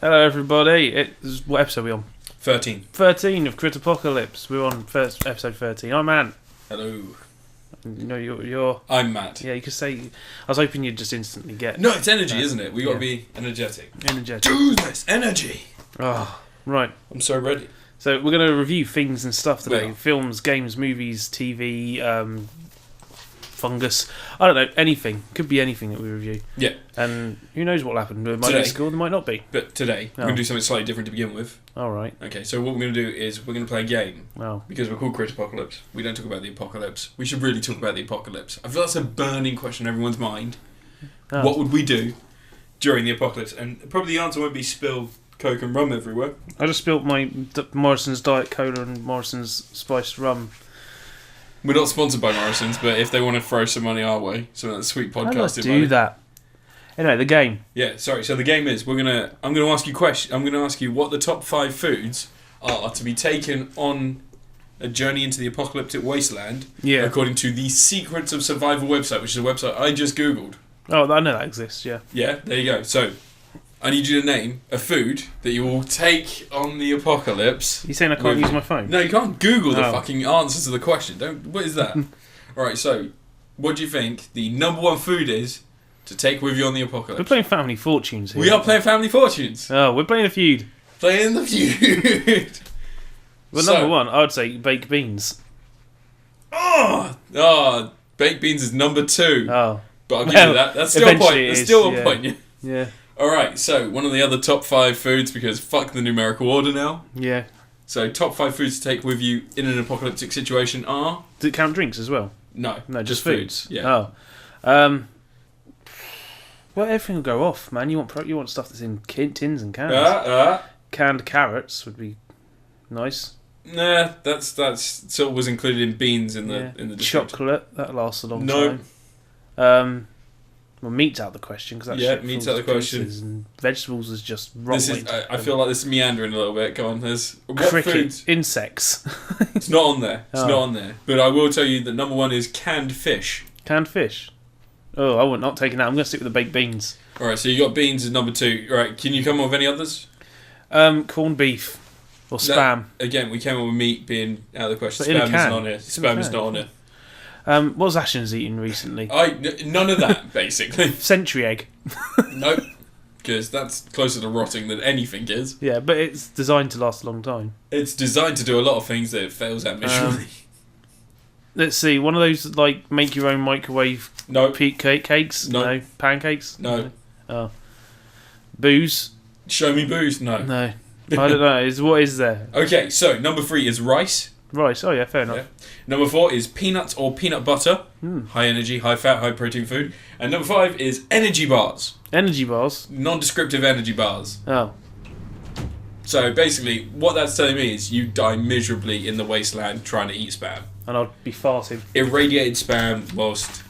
Hello everybody, what episode are we on? 13. 13 of Critapocalypse. We're on episode 13. I'm Ant. Hello. No, you're... I'm Matt. Yeah, you could say... I was hoping you'd just instantly get... No, it's energy, isn't it? We got to be energetic. Energetic. Do this! Energy! Oh, right. I'm so ready. So we're going to review things and stuff today. Yeah. Films, games, movies, TV, fungus. I don't know, anything. Could be anything that we review. Yeah. And who knows what will happen. There might be a score, there might not be. But today, we're going to do something slightly different to begin with. Alright. Okay, so what we're going to do is we're going to play a game. Oh. Because we're called Critapocalypse. We don't talk about the apocalypse. We should really talk about the apocalypse. I feel that's a burning question in everyone's mind. Oh. What would we do during the apocalypse? And probably the answer won't be spill Coke and rum everywhere. I just spilled my Morrison's Diet Cola and Morrison's Spiced Rum. We're not sponsored by Morrison's, but if they want to throw some money our way, some of that sweet How do I podcasting do money. that? Anyway, the game. Yeah, sorry. So the game is I'm gonna ask you question. I'm gonna ask you what the top 5 foods are to be taken on a journey into the apocalyptic wasteland. Yeah. According to the Secrets of Survival website, which is a website I just googled. Oh, I know that exists. Yeah. Yeah, there you go. So I need you to name a food that you will take on the apocalypse. You saying I can't use my phone? No, you can't Google the Oh. fucking answer to the question. Don't. What is that? All right. So, what do you think the number 1 food is to take with you on the apocalypse? We're playing Family Fortunes here. We are playing Family Fortunes. Oh, we're playing a feud. Playing the feud. Well, So- number 1, I would say baked beans. Baked beans is number 2. Oh. But I'll give Well, you that. That's still a point. eventually it That's is, still a yeah. point. Yeah. Yeah. Alright, so one of the other top 5 foods, because fuck the numerical order now. Yeah. So, top 5 foods to take with you in an apocalyptic situation are... Does it count drinks as well? No, No, just foods. Yeah. Oh. Well, everything will go off, man. You want stuff that's in tins and cans. Canned carrots would be nice. Nah, that's sort of was included in beans in the description. Chocolate, that lasts a long No. time. Well, meat's out of the question because that's shit meat's falls out of the to question. pieces, and vegetables is just raw. This is. I feel like this is meandering a little bit. Go on, there's what cricket, foods? insects, It's not on there. It's Oh. not on there. But I will tell you that number 1 is canned fish. canned fish. Oh, I would not taking that. I'm going to stick with the baked beans. All right, so you got beans as number 2. All right, can you come up with any others? Corned beef or spam. Again, we came up with meat being out of the question. But in a Spam can. isn't on here. It's in a Spam is can. not on here. What was Ashton's eating recently? None of that, basically. Century egg. Nope. Because that's closer to rotting than anything is. Yeah, but it's designed to last a long time. It's designed to do a lot of things that it fails at miserably. Let's see, one of those like make your own microwave No. cakes. No. No. Pancakes. No. Oh. Booze. Show me booze? No. No. I don't know. What is there? Okay, so number 3 is rice. Rice. Oh yeah, fair enough. Yeah. Number 4 is peanuts or peanut butter. Hmm. High energy, high fat, high protein food. And number 5 is energy bars. Energy bars. Non-descriptive energy bars. Oh. So basically, what that's telling me is you die miserably in the wasteland trying to eat spam. And I'd be farting. Irradiated spam whilst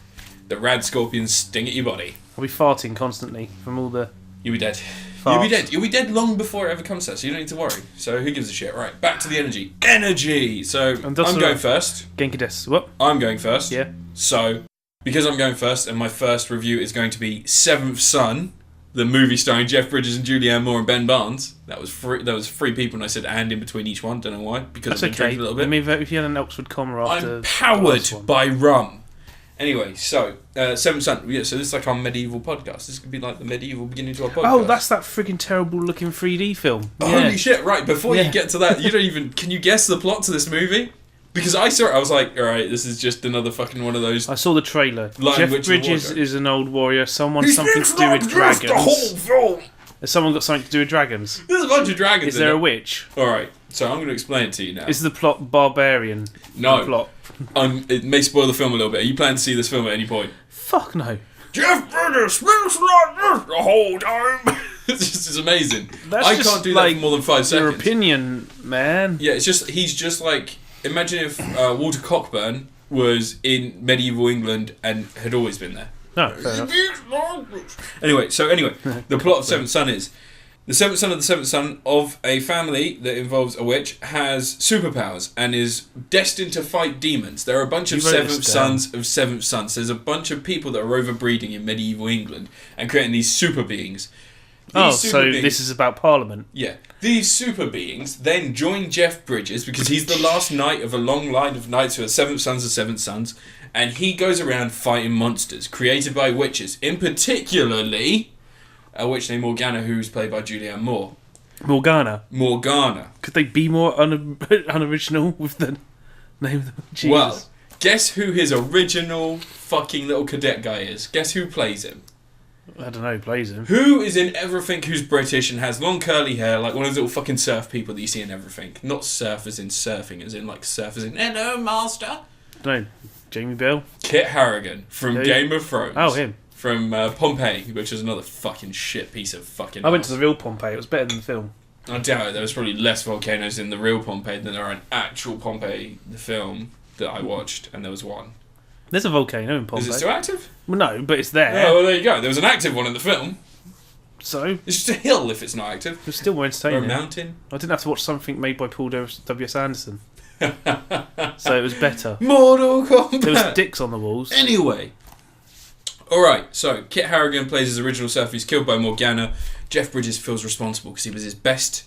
the rad scorpions sting at your body. I'll be farting constantly from all the You'll be dead. farts. You'll be dead. You'll be dead long before it ever comes to that, so you don't need to worry. So who gives a shit? Right, back to the energy. Energy! So, I'm going first. Genki desu. What? I'm going first. Yeah. So, because I'm going first, and my first review is going to be Seventh Son, the movie starring Jeff Bridges and Julianne Moore and Ben Barnes. That was 3 people, and I said "and" in between each one. Don't know why. Because That's I've been okay. drinking a little bit. I mean, if you had an Oxford comma after... I'm the powered last one. by rum. Anyway, so Seventh Son. Yeah, so this is like our medieval podcast. This could be like the medieval beginning to our podcast. Oh, that's that friggin' terrible looking 3D film. Holy shit! Right before Yeah. you get to that, you don't even. Can you guess the plot to this movie? Because I saw it, I was like, all right, this is just another fucking one of those. I saw the trailer. Lion, Jeff Witch and Bridges Wardrobe. is an old warrior. Something to do with dragons. Film. Has someone got something to do with dragons? There's a bunch of dragons. Is there in a it. witch? All right, so I'm going to explain it to you now. Is the plot barbarian? No. The plot. It may spoil the film a little bit. Are you planning to see this film at any point? Fuck no. Jeff Bridges smells like this the whole time. It's amazing. That's I just can't do like that for more than 5 Your seconds. opinion, man. Yeah, he's just like, imagine if Walter Cockburn was in medieval England and had always been there. No, fair enough. Anyway, the plot of Seventh Son is the seventh son of a family that involves a witch has superpowers and is destined to fight demons. There are a bunch of You wrote this seventh sons of seventh sons. There's a bunch of people that are overbreeding in medieval England and creating these super beings. This is about Parliament. Yeah. These super beings then join Jeff Bridges because he's the last knight of a long line of knights who are seventh sons of seventh sons, and he goes around fighting monsters created by witches, in particularly a witch named Morgana, who's played by Julianne Moore. Morgana. Could they be more unoriginal with the name of them? Jesus. Well, guess who his original fucking little cadet guy is? Guess who plays him? I don't know who plays him. Who is in everything who's British and has long curly hair, like one of those little fucking surf people that you see in everything? Not surf as in surfing, as in like surf as in, hello, master. No, Jamie Bell? Kit Harington from Game of Thrones. Oh, him. From Pompeii, which is another fucking shit piece of fucking... I went to the real Pompeii. It was better than the film. I doubt it. There was probably less volcanoes in the real Pompeii than there are in actual Pompeii, the film that I watched, and there was one. There's a volcano in Pompeii. Is it still active? Well, no, but it's there. Oh, well, there you go. There was an active one in the film. So? It's just a hill if it's not active. It's still more entertaining. Or a mountain. I didn't have to watch something made by Paul W.S. Anderson. So it was better. Mortal Kombat. There was dicks on the walls. Anyway. Alright, so Kit Harington plays his original self. He's killed by Morgana. Jeff Bridges feels responsible because he was his best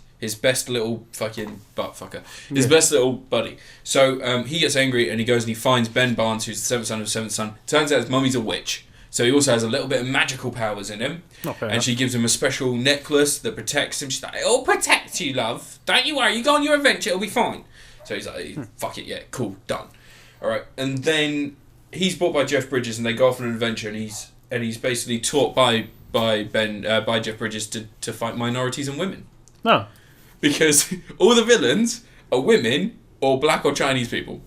little fucking butt fucker. His best little buddy. So he gets angry and he goes and he finds Ben Barnes, who's the seventh son of the seventh son. Turns out his mummy's a witch. So he also has a little bit of magical powers in him. And she gives him a special necklace that protects him. She's like, it'll protect you, love. Don't you worry, you go on your adventure, it'll be fine. So he's like, fuck it, yeah, cool, done. Alright, and then he's bought by Jeff Bridges and they go off on an adventure and he's basically taught by Jeff Bridges to fight minorities and women. No. Because all the villains are women or black or Chinese people.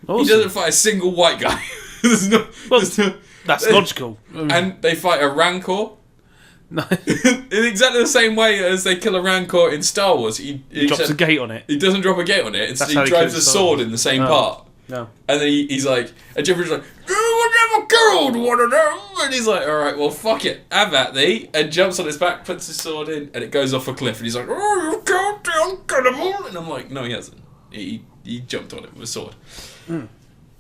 Awesome. He doesn't fight a single white guy. That's logical. And they fight a Rancor. No. In exactly the same way as they kill a Rancor in Star Wars. He drops a gate on it. He doesn't drop a gate on it. Instead, he drives a sword in the same part. No. And then he's like, and Jeff Bridges is like, you never killed one of them. And he's like, alright, well, fuck it. Have at thee. And jumps on his back, puts his sword in, and it goes off a cliff. And he's like, oh, you've killed the uncannibal. And I'm like, no, he hasn't. He jumped on it with a sword.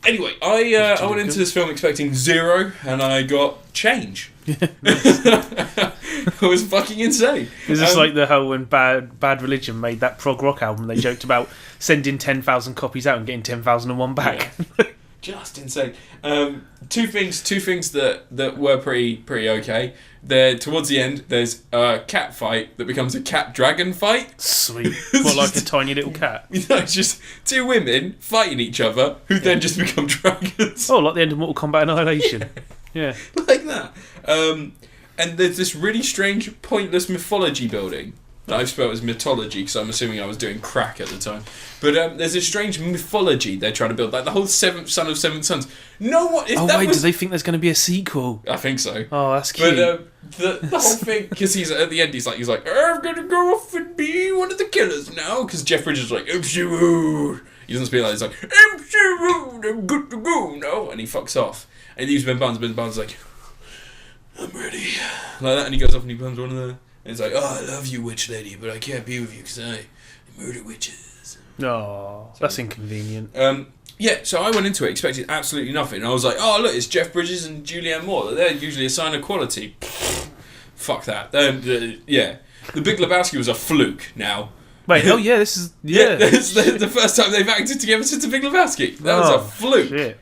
Anyway, I went into this film expecting 0, and I got change. It was fucking insane. Is this like the whole when Bad Religion made that prog rock album? They joked about sending 10,000 copies out and getting 10,001 back. Yeah. Just insane. Two things that were pretty okay. There towards the end, there's a cat fight that becomes a cat dragon fight. Sweet. What, like a tiny little cat? You know, it's just two women fighting each other who then just become dragons. Oh, like the end of Mortal Kombat Annihilation. Yeah. Like that. And there's this really strange, pointless mythology building. I've spelled as mythology because I'm assuming I was doing crack at the time. But there's this strange mythology they're trying to build, like the whole seventh son of seventh sons. No one. Do they think there's going to be a sequel? I think so. Oh, that's cute. But the whole thing, because he's at the end, he's like, I'm gonna go off and be one of the killers now. Because Jeff Bridges is like, absolute. He doesn't speak like that. He's like, absolute. I'm good to go now, and he fucks off. And he leaves Ben Barnes. Ben Barnes is like, I'm ready, like that, and he goes off and he becomes one of the. And it's like, oh, I love you, witch lady, but I can't be with you because I murder witches. Oh, that's inconvenient. Yeah, so I went into it expecting absolutely nothing. And I was like, oh, look, it's Jeff Bridges and Julianne Moore. They're usually a sign of quality. Fuck that. Yeah. The Big Lebowski was a fluke now. Wait, oh yeah, this is... Yeah. This is the first time they've acted together since The Big Lebowski. That was a fluke. Shit.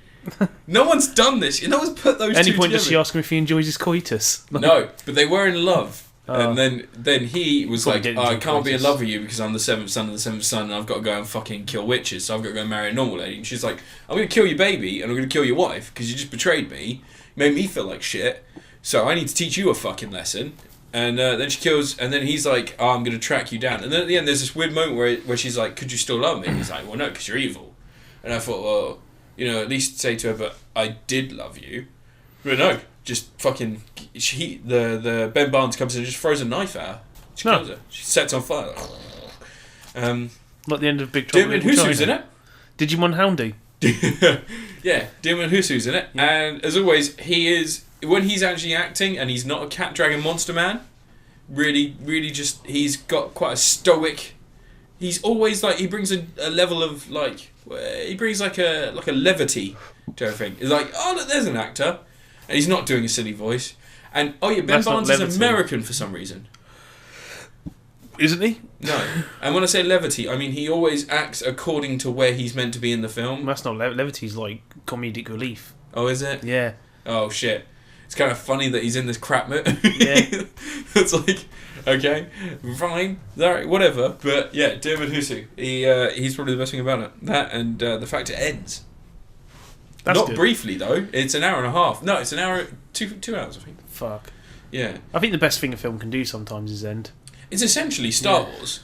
No one's done this. No one's put those two together. Any point does she ask him if he enjoys his coitus? No, but they were in love. And then he was like, I can't be in love with you because I'm the seventh son of the seventh son and I've got to go and fucking kill witches, so I've got to go and marry a normal lady. And she's like, I'm going to kill your baby and I'm going to kill your wife because you just betrayed me, made me feel like shit, so I need to teach you a fucking lesson. And then she kills, and then he's like, oh, I'm going to track you down. And then at the end there's this weird moment where she's like, could you still love me? And he's like, well, no, because you're evil. And I thought, well, at least say to her, but I did love you. But no. Just fucking... The Ben Barnes comes in and just throws a knife at her. She kills her. She sets on fire. Like the end of Big Trouble in Little China. Husu's in it. Digimon Houndy. Yeah, Demon Husu's in it. Yeah. And as always, when he's actually acting and he's not a cat dragon monster man, really, really just... He's got quite a stoic... He's always like... He brings a level of like... He brings like a levity to everything. It's like, oh, look, there's an actor. And he's not doing a silly voice. And, Ben Barnes is American for some reason. Isn't he? No. And when I say levity, I mean he always acts according to where he's meant to be in the film. That's not levity's like comedic relief. Oh, is it? Yeah. Oh, shit. It's kind of funny that he's in this crap movie. Yeah. It's like, okay, fine, alright, whatever. But yeah, David Husu, he's probably the best thing about it. That and the fact it ends. That's Not good. briefly though. It's an hour and a half. No, it's an hour, 2 hours, I think. Fuck. Yeah. I think the best thing a film can do sometimes is end. It's essentially Star Wars.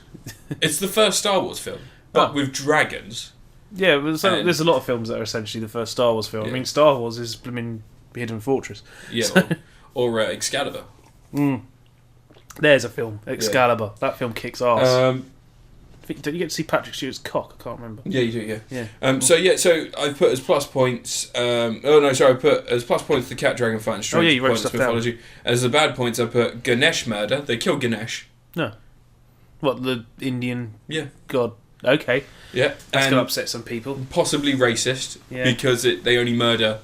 It's the first Star Wars film, but with dragons. Yeah, there's a lot of films that are essentially the first Star Wars film. Yeah. I mean, Star Wars is blooming Hidden Fortress. Yeah, or Excalibur. There's a film, Excalibur. That film kicks ass. Don't you get to see Patrick Stewart's cock? I can't remember. Yeah, you do. Yeah. So I've put as plus points. I put as plus points the cat dragon fight and strange you wrote points stuff mythology. down. As the bad points, I put Ganesh murder. They killed Ganesh. No. What, the Indian god? Okay. Yeah. That's going to upset some people. Possibly racist because they only murder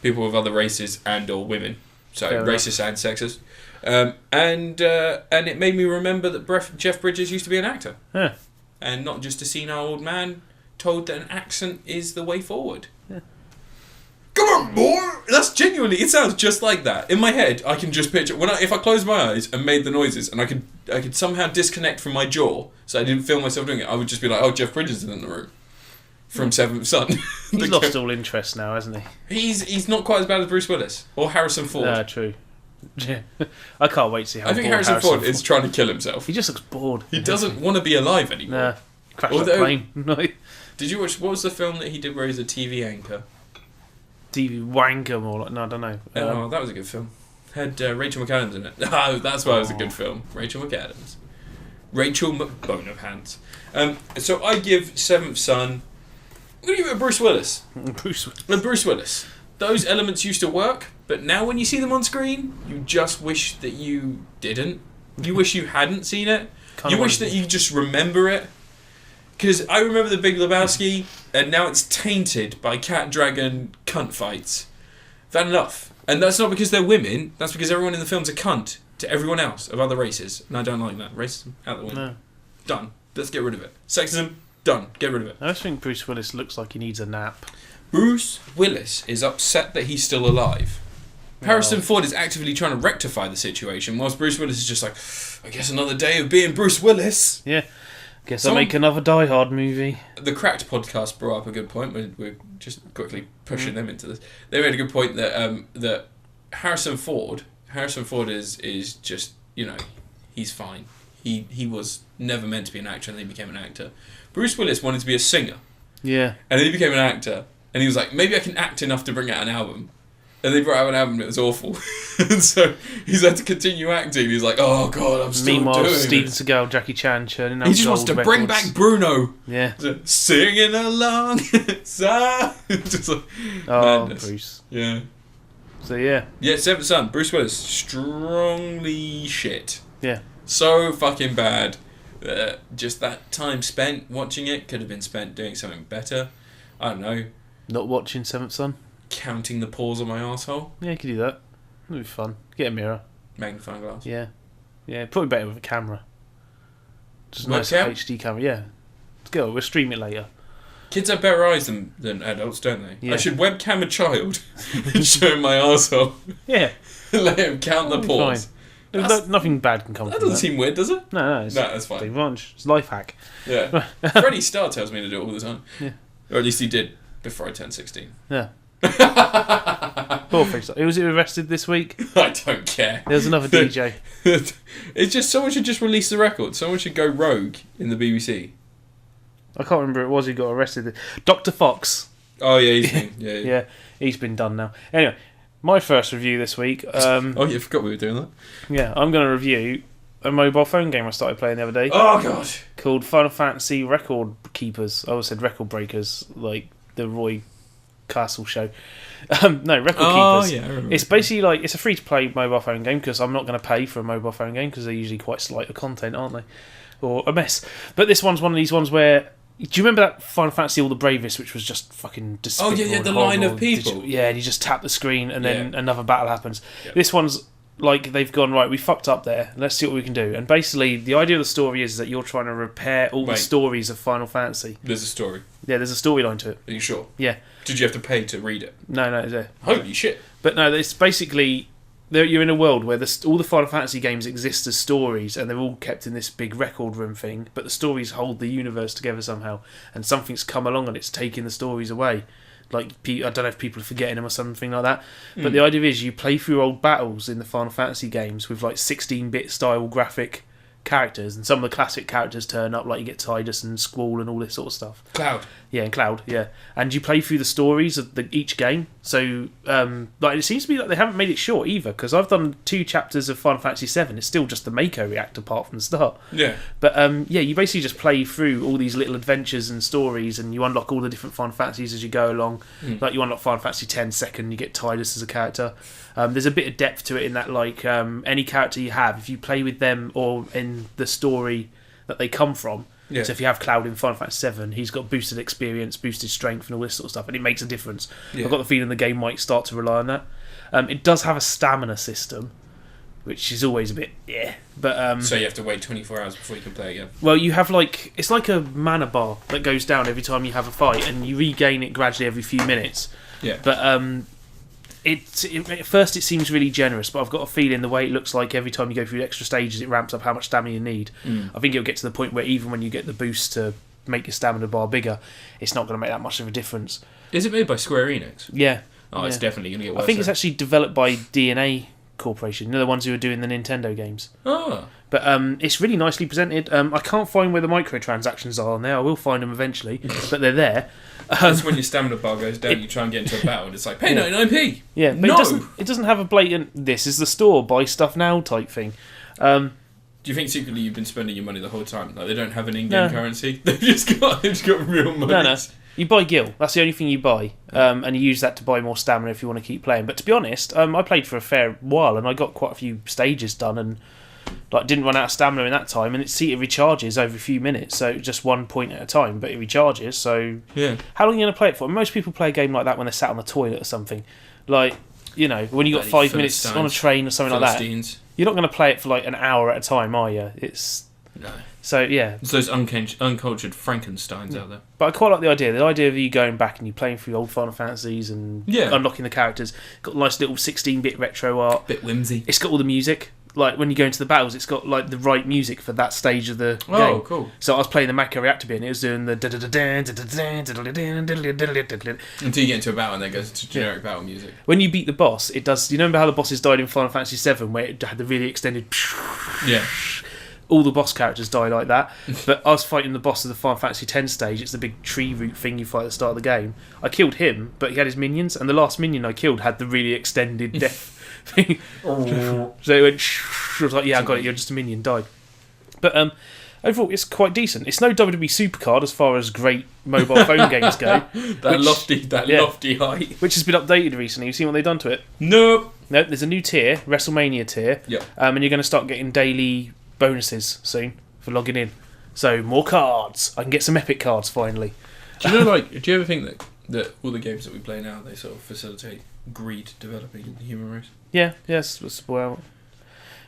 people with other races and or women. So Fair racist and sexist. And it made me remember that Jeff Bridges used to be an actor. Yeah. And not just a senile old man told that an accent is the way forward. Yeah. Come on, boy! That's genuinely, it sounds just like that. In my head, I can just picture, if I closed my eyes and made the noises, and I could somehow disconnect from my jaw, so I didn't feel myself doing it, I would just be like, oh, Jeff Bridges is in the room. From Seventh Son. He's lost all interest now, hasn't he? He's not quite as bad as Bruce Willis. Or Harrison Ford. True. Yeah. I can't wait to see how I think Harrison Ford is trying to kill himself. He just looks bored. He doesn't want to be alive anymore. Nah. Crashed the plane. No. Did you watch, what was the film that he did where he's a TV anchor? TV wanker more like, no, I don't know. Oh, that was a good film. Had Rachel McAdams in it. Oh, that's why it was a good film. Rachel McAdams. Rachel McBone of Hands. So I give Seventh Son, I'm going to give it a Bruce Willis. Bruce Willis. Those elements used to work, but now when you see them on screen, you just wish that you didn't. You wish you hadn't seen it. You wish that you just remember it. Because I remember The Big Lebowski, and now it's tainted by cat-dragon cunt fights. That's enough. And that's not because they're women, that's because everyone in the film's a cunt to everyone else of other races. And I don't like that. Racism, out the window. No. Done. Let's get rid of it. Sexism, done. Get rid of it. I just think Bruce Willis looks like he needs a nap. Bruce Willis is upset that he's still alive. Harrison Ford is actively trying to rectify the situation, whilst Bruce Willis is just like, I guess another day of being Bruce Willis. Yeah. Guess I'll make another Die Hard movie. The Cracked podcast brought up a good point. We're just quickly pushing them into this. They made a good point that that Harrison Ford is just, he's fine. He was never meant to be an actor and then he became an actor. Bruce Willis wanted to be a singer. Yeah. And then he became an actor. And he was like, maybe I can act enough to bring out an album. And they brought out an album and it was awful. And so he's had to continue acting. He's like, oh God, I'm still Meanwhile, doing Steven it. Seagal, Jackie Chan churning out He just wants to bring back Bruno. Yeah. Singing along. Just like madness. Bruce. Yeah. So yeah. Yeah, Seventh Son, Bruce Willis, strongly shit. Yeah. So fucking bad. Just that time spent watching it could have been spent doing something better. I don't know. Not watching Seventh Son? Counting the pores on my arsehole. Yeah, you could do that. It'd be fun. Get a mirror. Magnifying glass. Yeah. Yeah, probably better with a camera. Just a nice Webcam? HD camera, yeah. Let's go, we'll stream it later. Kids have better eyes than adults, don't they? Yeah. I should webcam a child and show him my arsehole. Yeah. Let him count the pores. Nothing bad can come That from doesn't seem weird, does it? No, that's fine. It's a life hack. Yeah. Freddie Starr tells me to do it all the time. Yeah. Or at least he did before I turned 16. Yeah. Poor face. Who was arrested this week? I don't care. There's another DJ. It's just someone should just release the record. Someone should go rogue in the BBC. I can't remember who it was who got arrested. Dr. Fox. Oh yeah, he's been yeah, he's been done now. Anyway, my first review this week. Oh yeah, I forgot we were doing that. Yeah, I'm going to review a mobile phone game I started playing the other day. Oh god. Called Final Fantasy Record Keepers. I always said Record Breakers, like the Roy Castle show. No, Record Keepers. Yeah, I remember. It's basically it's a free to play mobile phone game because I'm not going to pay for a mobile phone game because they're usually quite slight of content, aren't they? Or a mess. But this one's one of these ones where. Do you remember that Final Fantasy All the Bravest, which was just fucking despicable? Oh yeah, the line of people. Yeah, and you just tap the screen and then another battle happens. Yep. This one's like they've gone, right, we fucked up there, let's see what we can do. And basically the idea of the story is that you're trying to repair all the stories of Final Fantasy. There's a story. Yeah, there's a storyline to it. Are you sure? Yeah. Did you have to pay to read it? No, it's there. Holy shit. But no, it's basically you're in a world where all the Final Fantasy games exist as stories, and they're all kept in this big record room thing, but the stories hold the universe together somehow, and something's come along and it's taking the stories away. Like, I don't know if people are forgetting them or something like that, but the idea is you play through old battles in the Final Fantasy games with like 16-bit style graphic characters, and some of the classic characters turn up, like you get Tidus and Squall and all this sort of stuff. Cloud. Yeah, and Cloud, yeah. And you play through the stories of each game. So, like, it seems to be like they haven't made it short either, because I've done 2 chapters of Final Fantasy VII. It's still just the Mako reactor part from the start. Yeah. But, yeah, you basically just play through all these little adventures and stories, and you unlock all the different Final Fantasies as you go along. Like, you unlock Final Fantasy X second, you get Tidus as a character. There's a bit of depth to it in that, like, any character you have, if you play with them or in the story that they come from. Yeah. So if you have Cloud in Final Fantasy VII, he's got boosted experience, boosted strength, and all this sort of stuff, and it makes a difference. Yeah. I've got the feeling the game might start to rely on that. It does have a stamina system, which is always a bit but so you have to wait 24 hours before you can play again. well, you have it's like a mana bar that goes down every time you have a fight, and you regain it gradually every few minutes. Yeah. But at first it seems really generous, but I've got a feeling the way it looks like every time you go through extra stages, it ramps up how much stamina you need. I think it'll get to the point where even when you get the boost to make your stamina bar bigger, it's not going to make that much of a difference. Is it made by Square Enix? Yeah. Oh, it's definitely going to get worse. I think it's actually developed by DNA Corporation. They're the ones who are doing the Nintendo games. Oh. But it's really nicely presented. I can't find where the microtransactions are on there. I will find them eventually, but they're there. That's when your stamina bar goes down, you try and get into a battle, and it's like, pay 99p! Yeah, but it doesn't have a blatant, this is the store, buy stuff now type thing. Do you think secretly you've been spending your money the whole time? Like, they don't have an in-game currency? They've just got real money. No. You buy Gil. That's the only thing you buy. And you use that to buy more stamina if you want to keep playing. But to be honest, I played for a fair while, and I got quite a few stages done, and didn't run out of stamina in that time, and it recharges over a few minutes, so just 1 point at a time, but it recharges, so yeah. How long are you going to play it for? Most people play a game like that when they're sat on the toilet or something, like, you know, when you got 5 minutes on a train or something like that, you're not going to play it for like an hour at a time, are you? No. So yeah, it's those uncultured Frankensteins out there. But I quite like the idea of you going back and you playing through old Final Fantasies and unlocking the characters. Got nice little 16-bit retro art, bit whimsy. It's got all the music. Like, when you go into the battles, it's got like the right music for that stage of the game. Oh, cool. So I was playing the Mako Reactor bit, and it was doing the until you get into a battle and then it goes to generic battle music. When you beat the boss, it does. You remember how the bosses died in Final Fantasy VII, where it had the really extended. Yeah. All the boss characters die like that. But I was fighting the boss of the Final Fantasy X stage. It's the big tree root thing you fight at the start of the game. I killed him, but he had his minions, and the last minion I killed had the really extended death thing. So it went. I was like, yeah, I got it. You're just a minion. Died. But overall, it's quite decent. It's no WWE Supercard as far as great mobile phone games go. Lofty height, which has been updated recently. You've seen what they've done to it? Nope. No, there's a new tier, WrestleMania tier. Yep. And you're going to start getting daily bonuses soon for logging in. So more cards. I can get some epic cards finally. Do you know, do you ever think that all the games that we play now, they sort of facilitate greed developing in the human race? Yeah, yes. Well,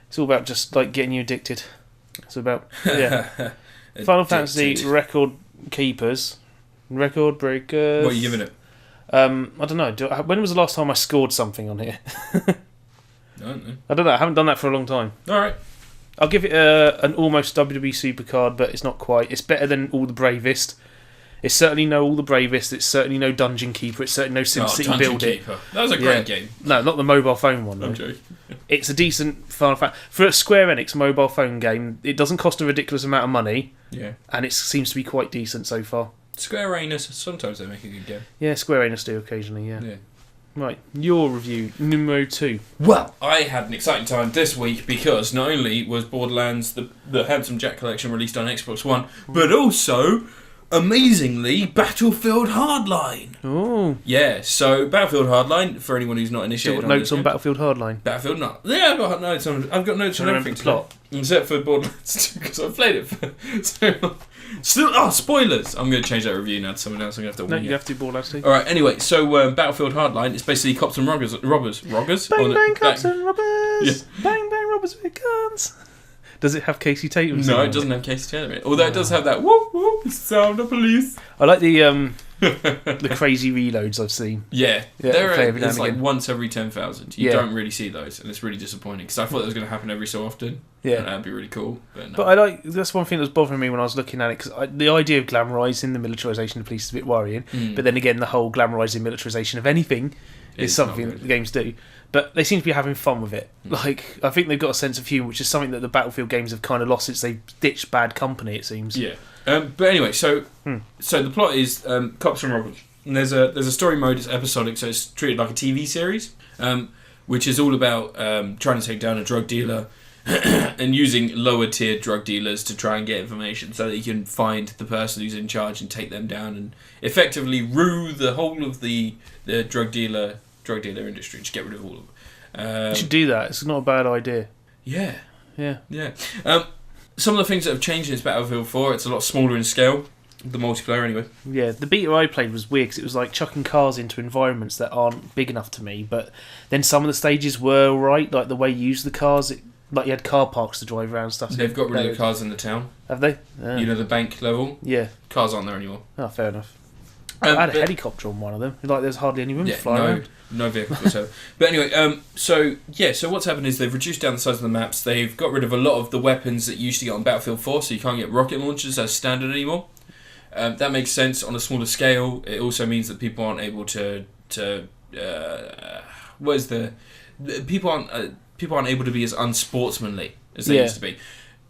it's all about just like getting you addicted. It's about Final Fantasy record keepers, record breakers. What are you giving it? I don't know. When was the last time I scored something on here? I don't know. I don't know. I haven't done that for a long time. All right. I'll give it an almost WWE Supercard, but it's not quite. It's better than All the Bravest. It's certainly no All the Bravest. It's certainly no Dungeon Keeper. It's certainly no SimCity Build It. That was a great game. No, not the mobile phone one. I'm joking. It's a decent Final Fantasy. For a Square Enix mobile phone game, it doesn't cost a ridiculous amount of money. Yeah. And it seems to be quite decent so far. Square Enix, sometimes they make a good game. Yeah, Square Enix do occasionally, yeah. Right, your review, numero 2. Well, I had an exciting time this week because not only was Borderlands, the Handsome Jack collection, released on Xbox One, but also, amazingly, Battlefield Hardline. Oh. Yeah, so Battlefield Hardline, for anyone who's not initiated on notes on Battlefield Hardline? Battlefield, no. Yeah, I've got notes on everything. Plot. Except for Borderlands 2, because I've played it for so long. Still, spoilers! I'm going to change that review now to someone else. I'm going to have to warn you. You have to do Borderlands 2. Alright, anyway, so Battlefield Hardline is basically cops and robbers. Bang, bang, cops and robbers! robbers! Bang, bang, robbers with guns! Does it have Casey Tatum? No, it doesn't have Casey Tatum in it. Although it does have that whoop whoop sound of police. I like the crazy reloads I've seen. Yeah, it's like again. once every 10,000. You don't really see those, and it's really disappointing because I thought that was going to happen every so often. Yeah, and that'd be really cool. But, no. But that's one thing that was bothering me when I was looking at it, because the idea of glamorising the militarisation of the police is a bit worrying. But then again, the whole glamorising militarisation of anything is something that the games do. But they seem to be having fun with it. Like, I think they've got a sense of humour, which is something that the Battlefield games have kind of lost since they ditched Bad Company, it seems. Yeah. But anyway, so the plot is cops and robbers. And there's a story mode, it's episodic, so it's treated like a TV series, which is all about trying to take down a drug dealer and using lower tier drug dealers to try and get information so that you can find the person who's in charge and take them down and effectively rue the whole of the drug dealer industry, just get rid of all of them. You should do that. It's not a bad idea. Yeah. Yeah. Some of the things that have changed in this Battlefield 4, it's a lot smaller in scale, the multiplayer anyway. Yeah, the beta I played was weird because it was like chucking cars into environments that aren't big enough to me, but then some of the stages were right, like the way you use the cars, like you had car parks to drive around and stuff. They've got rid of the cars in the town. Have they? You know, the bank level? Yeah. Cars aren't there anymore. Oh, fair enough. I had a helicopter on one of them. Like, there's hardly any room to fly around. No vehicles whatsoever. But anyway, so what's happened is they've reduced down the size of the maps. They've got rid of a lot of the weapons that you used to get on Battlefield 4, so you can't get rocket launchers as standard anymore. That makes sense on a smaller scale. It also means that people aren't able to people aren't able to be as unsportsmanly as they used to be.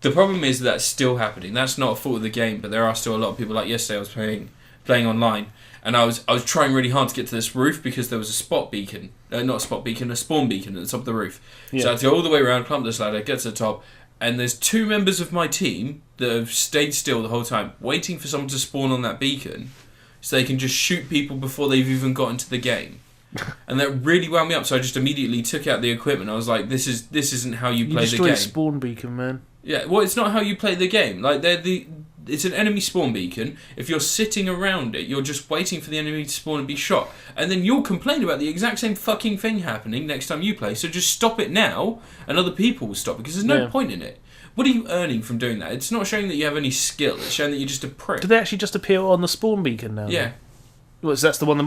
The problem is that's still happening. That's not a fault of the game, but there are still a lot of people. Like yesterday, I was playing online, and I was trying really hard to get to this roof because there was a spawn beacon at the top of the roof. Yeah. So I had to go all the way around, climb this ladder, get to the top, and there's 2 members of my team that have stayed still the whole time, waiting for someone to spawn on that beacon, so they can just shoot people before they've even got into the game. And that really wound me up. So I just immediately took out the equipment. I was like, "This isn't how you play the game." You destroyed a spawn beacon, man. Yeah, well, it's not how you play the game. Like it's an enemy spawn beacon. If you're sitting around it, you're just waiting for the enemy to spawn and be shot. And then you'll complain about the exact same fucking thing happening next time you play. So just stop it now, and other people will stop, because there's no point in it. What are you earning from doing that? It's not showing that you have any skill. It's showing that you're just a prick. Do they actually just appear on the spawn beacon now? Yeah. Well, so that's the one...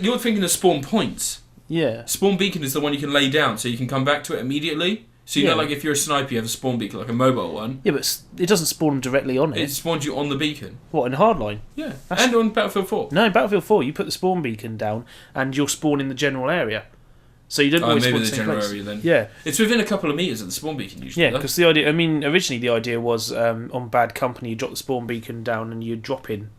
You're thinking of spawn points. Yeah. Spawn beacon is the one you can lay down, so you can come back to it immediately. So you know, like if you're a sniper, you have a spawn beacon, like a mobile one. Yeah, but it doesn't spawn directly on it. It spawns you on the beacon. What, in Hardline? Yeah, and on Battlefield 4. No, in Battlefield 4, you put the spawn beacon down, and you'll spawn in the general area. So you don't always spawn in the same general place. area then. Yeah. It's within a couple of metres of the spawn beacon usually. Yeah, because the idea... I mean, originally the idea was on Bad Company, you drop the spawn beacon down and you drop in,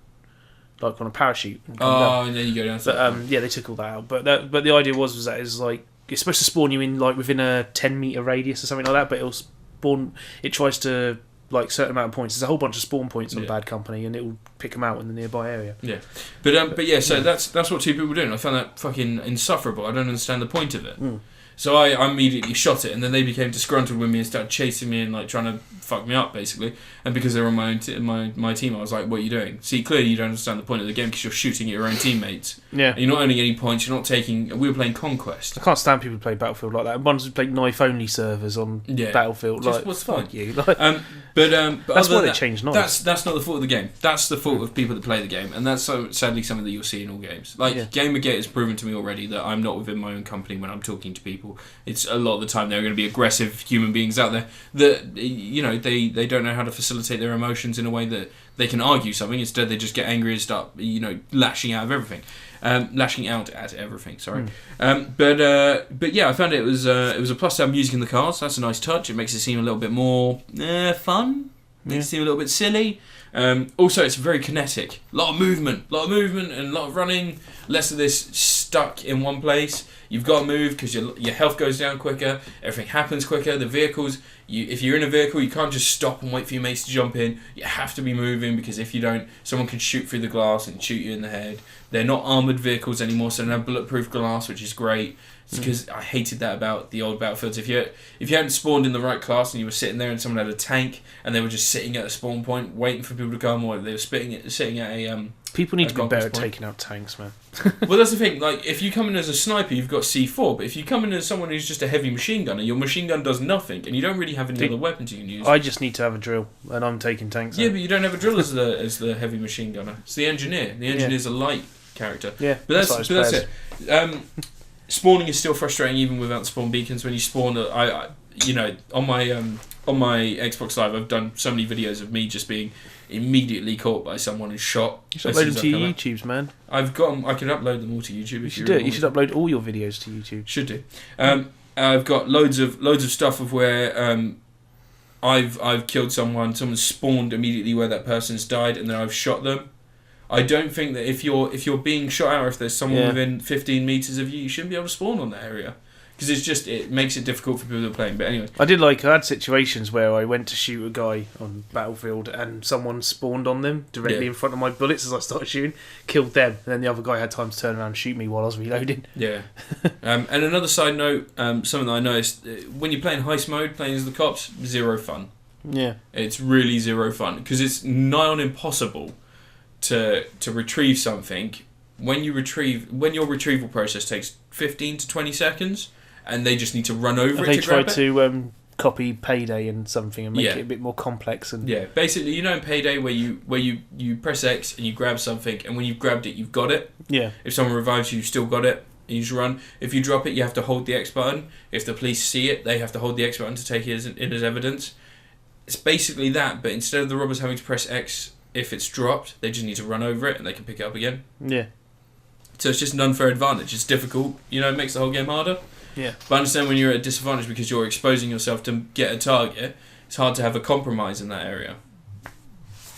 like on a parachute. And and then you go down. But they took all that out. But the idea was that it's like it's supposed to spawn you in like within a 10-metre radius or something like that. But it'll spawn. It tries to like certain amount of points. There's a whole bunch of spawn points on Bad Company, and it will pick them out in the nearby area. Yeah, but yeah. So that's what 2 people were doing. I found that fucking insufferable. I don't understand the point of it. So I immediately shot it, and then they became disgruntled with me and started chasing me and like trying to fuck me up, basically. And because they were on my team, I was like, "What are you doing? See, clearly you don't understand the point of the game because you're shooting at your own teammates. Yeah, and you're not earning any points. You're not taking. We were playing Conquest. I can't stand people who play Battlefield like that. And ones who play knife-only servers on Battlefield. Just like, what's fun? Fuck you. But that's why they changed knives. That's not the fault of the game. That's the fault of people that play the game, and that's sadly something that you'll see in all games. Like Gamergate has proven to me already that I'm not within my own company when I'm talking to people. It's a lot of the time there are going to be aggressive human beings out there that they don't know how to facilitate their emotions in a way that they can argue something. Instead, they just get angry and start lashing out at everything. Sorry. But yeah, I found it was a plus to have music in the cars. That's a nice touch. It makes it seem a little bit more fun. Makes it seem a little bit silly. Also, it's very kinetic. A lot of movement and a lot of running. Less of this stuck in one place. You've got to move because your health goes down quicker. Everything happens quicker. The vehicles, if you're in a vehicle, you can't just stop and wait for your mates to jump in. You have to be moving because if you don't, someone can shoot through the glass and shoot you in the head. They're not armoured vehicles anymore, so they don't have bulletproof glass, which is great. It's because I hated that about the old Battlefields. If you hadn't spawned in the right class and you were sitting there and someone had a tank and they were just sitting at a spawn point waiting for people to come, or they were sitting at a people need to be better at point. taking out tanks, man. Well, that's the thing. Like, if you come in as a sniper, you've got C4. But if you come in as someone who's just a heavy machine gunner, your machine gun does nothing, and you don't really have any other weapons you can use. I just need to have a drill, and I'm taking tanks. Yeah, but you don't have a drill as the heavy machine gunner. It's the engineer. The engineer's a light character. Yeah, but that's it. Spawning is still frustrating even without spawn beacons. When you spawn, on my Xbox Live, I've done so many videos of me just being immediately caught by someone and shot. You should upload them to your YouTubes, man. I've got them. I can upload them all to YouTube. You should do it. You should upload all your videos to YouTube. Should do. I've got loads of stuff of where I've killed someone. Someone spawned immediately where that person's died, and then I've shot them. I don't think that if you're being shot out, or if there's someone within 15 meters of you, you shouldn't be able to spawn on that area. Because it makes it difficult for people that are playing. But anyway, I had situations where I went to shoot a guy on Battlefield and someone spawned on them directly in front of my bullets as I started shooting, killed them, and then the other guy had time to turn around and shoot me while I was reloading. Yeah. And another side note, something that I noticed, when you're playing heist mode, playing as the cops, zero fun. Yeah. It's really zero fun because it's nigh on impossible to retrieve something when your retrieval process takes 15 to 20 seconds. And they just need to run over it to grab it. They tried to copy Payday and something and make it a bit more complex. And basically, in Payday where you press X and you grab something, and when you've grabbed it, you've got it. Yeah. If someone revives you, you've still got it, and you just run. If you drop it, you have to hold the X button. If the police see it, they have to hold the X button to take it in as evidence. It's basically that, but instead of the robbers having to press X if it's dropped, they just need to run over it and they can pick it up again. Yeah. So it's just an unfair advantage. It's difficult. It makes the whole game harder. Yeah. But I understand when you're at a disadvantage because you're exposing yourself to get a target, it's hard to have a compromise in that area.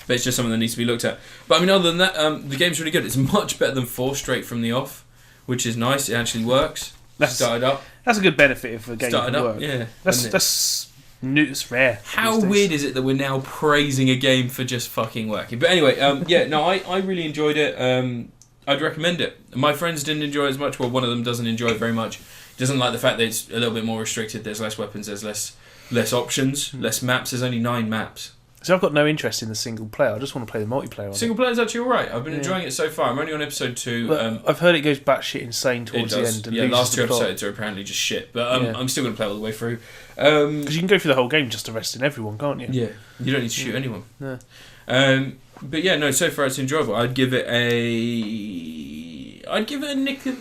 But it's just something that needs to be looked at. But I mean, other than that, the game's really good. It's much better than 4 straight from the off, which is nice. It actually works. Started up. That's a good benefit if a game started can up. work. Yeah. That's new. It's rare. How weird is it that we're now praising a game for just fucking working? But anyway, I really enjoyed it. I'd recommend it. My friends didn't enjoy it as much. Well, one of them doesn't enjoy it very much. He doesn't like the fact that it's a little bit more restricted. There's less weapons. There's less options. Less maps. There's only 9 maps. So I've got no interest in the single player. I just want to play the multiplayer on Single player is actually alright. I've been enjoying it so far. I'm only on episode 2. But I've heard it goes batshit insane towards the end. And last 2 the plot. episodes are apparently just shit. But I'm still going to play all the way through. Because you can go through the whole game just arresting everyone, can't you? Yeah. You don't need to shoot anyone. No. But yeah, no, so far it's enjoyable. I'd give it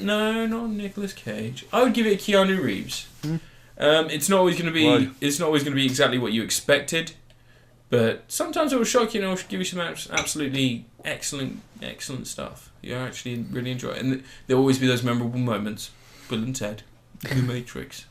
not Nicolas Cage. I would give it a Keanu Reeves. It's not always going to be. Right. It's not always going to be exactly what you expected, but sometimes it will shock you and it will give you some absolutely excellent stuff. You actually really enjoy it, and there will always be those memorable moments. Bill and Ted, The Matrix,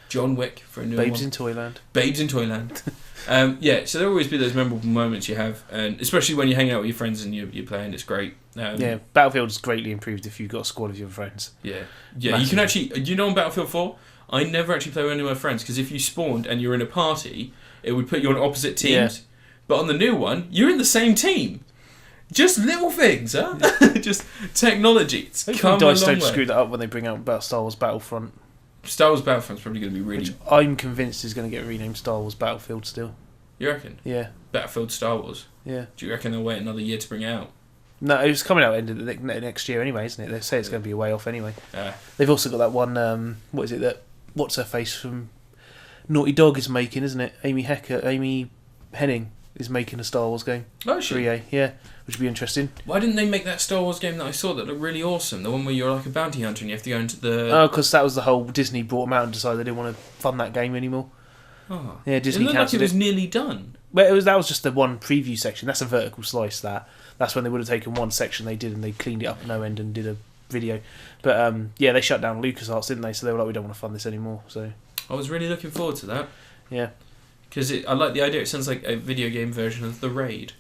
John Wick for a new one. Babes in Toyland. So there'll always be those memorable moments you have, and especially when you're hanging out with your friends and you're playing, it's great. Battlefield's greatly improved if you've got a squad of your friends. Yeah. You can actually, on Battlefield 4, I never actually play with any of my friends because if you spawned and you're in a party, it would put you on opposite teams. Yeah. But on the new one, you're in the same team. Just little things, huh? Just technology. It's come a long way. Don't screw that up when they bring out Star Wars Battlefront. Star Wars Battlefront's probably going to be really... Which I'm convinced is going to get renamed Star Wars Battlefield still. You reckon? Yeah. Battlefield Star Wars? Yeah. Do you reckon they'll wait another year to bring it out? No, it was coming out end of the next year anyway, isn't it? They say it's going to be a way off anyway. They've also got that one, what's her face from Naughty Dog is making, isn't it? Amy Hennig is making a Star Wars game. Oh, she? 3A, yeah. Which would be interesting. Why didn't they make that Star Wars game that I saw that looked really awesome? The one where you're like a bounty hunter and you have to go into the... Oh, because that was the whole... Disney brought them out and decided they didn't want to fund that game anymore. Oh. Yeah, Disney cancelled it. It looked like it was nearly done. Well, that was just the one preview section. That's a vertical slice, that. That's when they would have taken one section they did and they cleaned it up at no end and did a video. But, they shut down LucasArts, didn't they? So they were like, we don't want to fund this anymore. So I was really looking forward to that. Yeah. Because I like the idea. It sounds like a video game version of The Raid.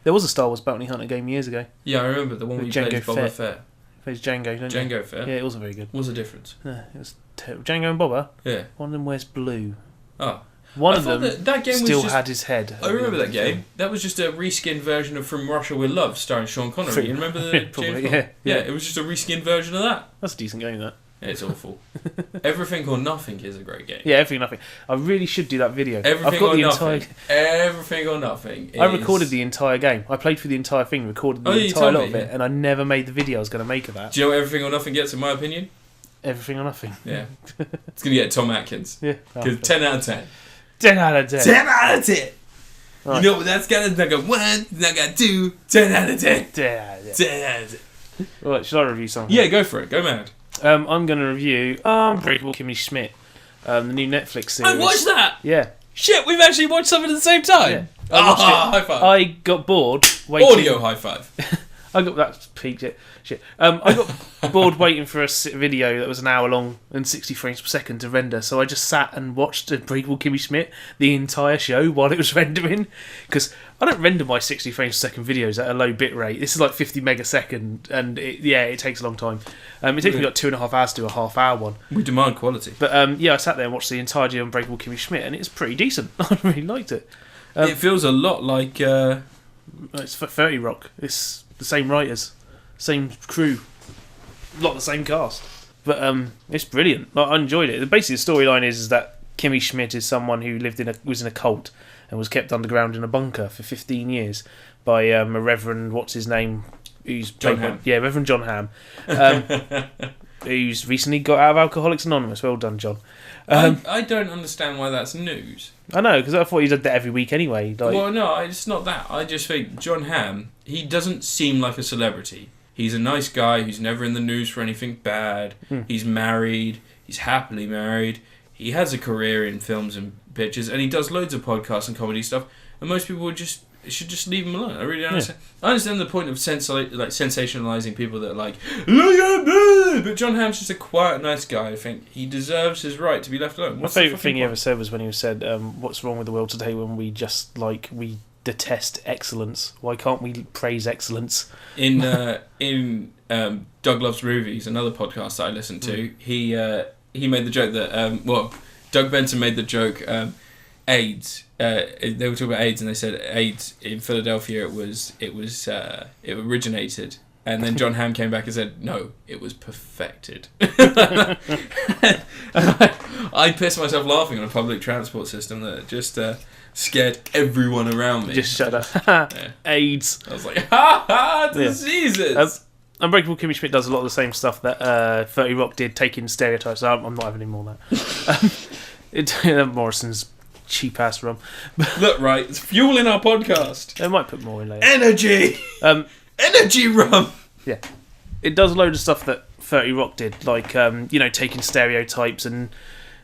There was a Star Wars Bounty Hunter game years ago. Yeah, I remember the one where you played Boba Fett. Plays Django, don't you? Django Fett. Yeah, it wasn't very good. What was the difference? It was terrible. Django and Boba? Yeah. One of them wears blue. Oh. One of them that game still was had his head. I remember that game. That was just a reskinned version of From Russia with Love, starring Sean Connery. You remember the Probably, James Bond? Yeah, it was just a reskinned version of that. That's a decent game, that. It's awful. Everything or Nothing is a great game. Yeah, Everything or Nothing. I really should do that video. Everything or Nothing. Everything or Nothing. I recorded the entire game. I played through the entire thing, recorded the entire lot of it, and I never made the video I was going to make of that. Do you know what Everything or Nothing gets, in my opinion? Everything or Nothing. Yeah. It's going to get Tom Atkins. Yeah. Because 10 out of 10. 10 out of 10. 10 out of 10. Right. You know what that's got? It's not got 1, it's not got 2. 10 out of 10. 10 out of 10. 10 out of 10. Right, should I review something? Yeah, go for it. Go mad. I'm going to review Unbreakable Kimmy Schmidt, the new Netflix series. I watched that! Yeah. Shit, we've actually watched something at the same time. Yeah. I watched it. High five. I got bored waiting. Audio high five. I got that peaked it. Shit. I got bored waiting for a video that was an hour long and 60 frames per second to render, so I just sat and watched Unbreakable Kimmy Schmidt the entire show while it was rendering. Because I don't render my 60 frames per second videos at a low bit rate. This is like 50 megasecond, and it takes a long time. It takes me like 2.5 hours to do a half-hour one. We demand quality. But I sat there and watched the entirety of Unbreakable Kimmy Schmidt, and it's pretty decent. I really liked it. It feels a lot like... It's 30 Rock. It's the same writers, same crew, a lot of the same cast. But it's brilliant. Like, I enjoyed it. Basically, the storyline is that Kimmy Schmidt is someone who was in a cult and was kept underground in a bunker for 15 years by a Reverend, what's his name? Who's John Hamm. Yeah, Reverend John Hamm. Who's recently got out of Alcoholics Anonymous. Well done, John. I don't understand why that's news. I know, because I thought he did that every week anyway. Like, Well, no, it's not that. I just think John Hamm, he doesn't seem like a celebrity. He's a nice guy who's never in the news for anything bad. He's married. He's happily married. He has a career in films and pictures, and he does loads of podcasts and comedy stuff. And most people should just leave him alone. I really don't understand. I understand the point of sensationalizing people that are like, look at me! But John Hamm's just a quiet, nice guy. I think he deserves his right to be left alone. My favourite thing he ever said was when he said, what's wrong with the world today when we detest excellence? Why can't we praise excellence? In Doug Loves Movies, another podcast that I listened to, he made the joke that, Doug Benson made the joke, AIDS. They were talking about AIDS, and they said AIDS in Philadelphia. It originated, and then John Hamm came back and said, "No, it was perfected." I pissed myself laughing on a public transport system that just scared everyone around me. Just shut up. Yeah. AIDS. I was like, "Ha ha, diseases." Yeah. Unbreakable Kimmy Schmidt does a lot of the same stuff that 30 Rock did, taking stereotypes. I'm not having any more of that. Morrison's cheap ass rum. Look, right, it's fueling our podcast. They might put more in later. Energy! Energy rum! Yeah. It does a load of stuff that 30 Rock did, like, taking stereotypes and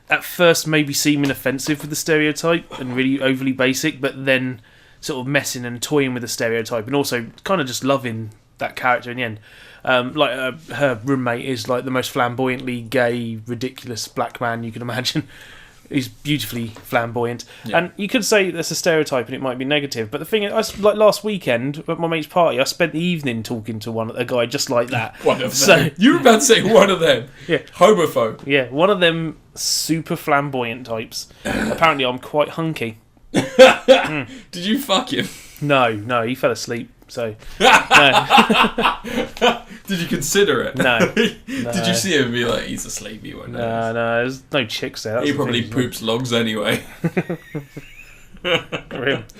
at first maybe seeming offensive with the stereotype and really overly basic, but then sort of messing and toying with the stereotype and also kind of just loving that character in the end. Her roommate is like the most flamboyantly gay, ridiculous black man you can imagine. He's beautifully flamboyant, and you could say that's a stereotype and it might be negative. But the thing is, like last weekend at my mate's party, I spent the evening talking to a guy just like that. One of them. You were about to say one of them. Yeah, homophobe. Yeah, one of them super flamboyant types. Apparently, I'm quite hunky. Did you fuck him? No, he fell asleep. So, no. Did you consider it? No. Did you see him and be like, he's asleep? You won't know. No, there's no chicks there. He probably poops logs anyway. But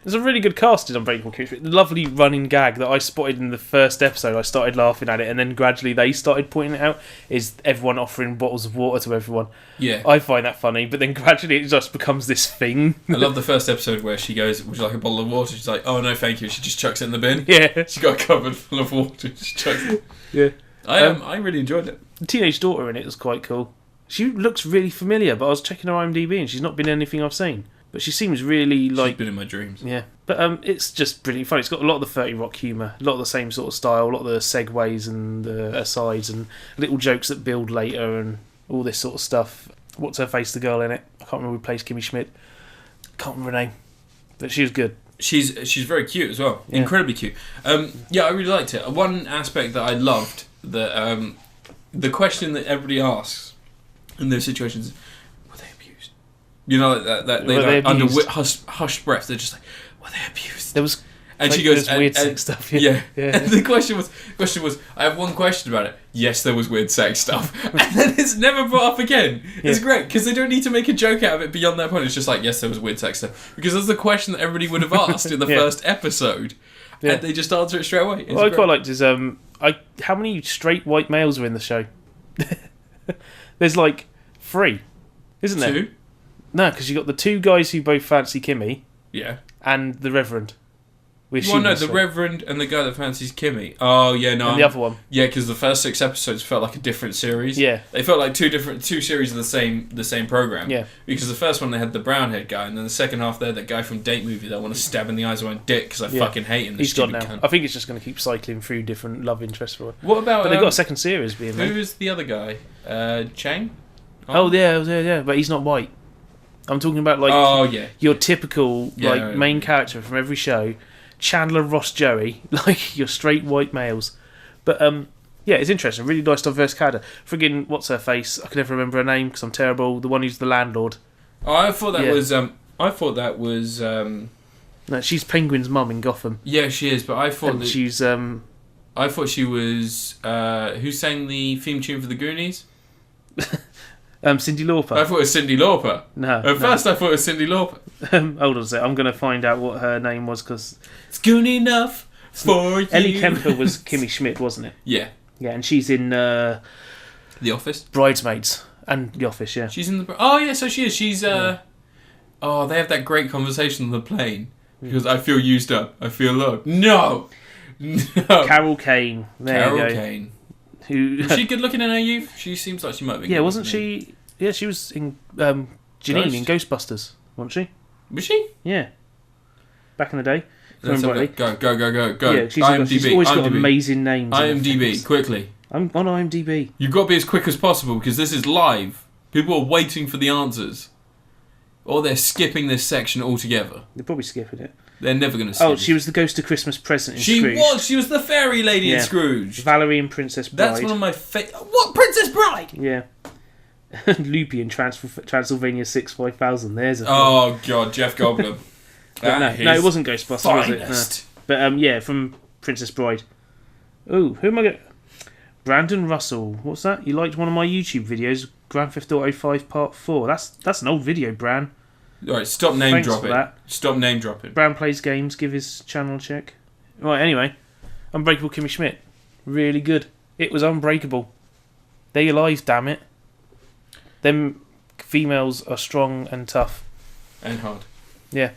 there's a really good cast in Unbreakable Kimmy Schmidt. The lovely running gag that I spotted in the first episode. I started laughing at it, and then gradually they started pointing it out. Is everyone offering bottles of water to everyone? Yeah, I find that funny, but then gradually it just becomes this thing. I love the first episode where she goes, "Would you like a bottle of water?" She's like, "Oh no, thank you." She just chucks it in the bin. Yeah, she got a cupboard full of water. She chucks it. Yeah, I really enjoyed it. The teenage daughter in it was quite cool. She looks really familiar, but I was checking her IMDb and she's not been in anything I've seen. But she seems really like... She's been in my dreams. Yeah. But it's just brilliant funny. It's got a lot of the 30 Rock humour, a lot of the same sort of style, a lot of the segues and the asides and little jokes that build later and all this sort of stuff. What's her face, the girl in it? I can't remember who plays Kimmy Schmidt. Can't remember her name. But she was good. She's very cute as well. Yeah. Incredibly cute. I really liked it. One aspect that I loved, that the question that everybody asks in those situations, were they abused? You know, that they like, under hushed breath, they're just like, were they abused? There was, And like, she goes, there's weird sex stuff. Yeah. And the question was, I have one question about it. Yes, there was weird sex stuff. And then it's never brought up again. It's great, because they don't need to make a joke out of it beyond that point. It's just like, yes, there was weird sex stuff. Because that's the question that everybody would have asked in the first episode. Yeah. And they just answer it straight away. What I quite liked is, how many straight white males are in the show? There's like 3, isn't there? 2? No, because you got the 2 guys who both fancy Kimmy. Yeah. And the Reverend. The Reverend and the guy that fancies Kimmy. Oh, yeah, no. And the other one. Yeah, because the first 6 episodes felt like a different series. Yeah. They felt like two series of the same program. Yeah. Because the first one they had the brown haired guy, and then the second half there, that guy from Date Movie that I want to stab in the eyes of my dick because I fucking hate him. He's gone now. Cunt. I think it's just going to keep cycling through different love interests for it. What about? But they've got a second series being made. Who is the other guy? Chang? Oh yeah, but he's not white. I'm talking about your typical main character from every show. Chandler, Ross, Joey, like your straight white males. But it's interesting. Really nice, diverse character. Friggin' what's her face? I can never remember her name because I'm terrible. The one who's the landlord. Oh, I thought that was. No, she's Penguin's mum in Gotham. Yeah, she is. But I thought she's. I thought she was. Who sang the theme tune for the Goonies? Cyndi Lauper. I thought it was Cyndi Lauper. No. At first, I thought it was Cyndi Lauper. Hold on a sec. I'm going to find out what her name was because it's good enough for you. Ellie Kemper was Kimmy Schmidt, wasn't it? Yeah. Yeah, and she's in The Office. Bridesmaids and The Office. Yeah. She's in the. Oh yeah, so she is. She's. Oh, they have that great conversation on the plane because I feel used up. I feel low. No. Carol Kane. There you go. Kane. Was she good looking in her youth? She seems like she might be. Yeah, wasn't she? Yeah, she was in Janine in Ghostbusters, wasn't she? Was she? Yeah. Back in the day. Go. Yeah, she's IMDb. always got amazing names. IMDb, quickly. I'm on IMDb. You've got to be as quick as possible because this is live. People are waiting for the answers. Or they're skipping this section altogether. They're probably skipping it. They're never going to skip it. Oh, she was the ghost of Christmas Present in Scrooge. She was the fairy lady in Scrooge. Valerie and Princess Bride. That's one of my What? Princess Bride? Yeah. Loopy in Transylvania 65000. There's a Oh, God, Jeff Goldblum. No, it wasn't Ghostbusters, finest. was it? No. But, from Princess Bride. Ooh, who am I going to... Brandon Russell. What's that? You liked one of my YouTube videos, Grand Theft Auto 5 Part 4. That's an old video, Bran. Alright, stop name Thanks dropping. for that. Stop name dropping. Bran plays games, give his channel a check. Right, anyway. Unbreakable Kimmy Schmidt. Really good. It was unbreakable. They're alive, damn it. Them females are strong and tough. And hard. Yeah.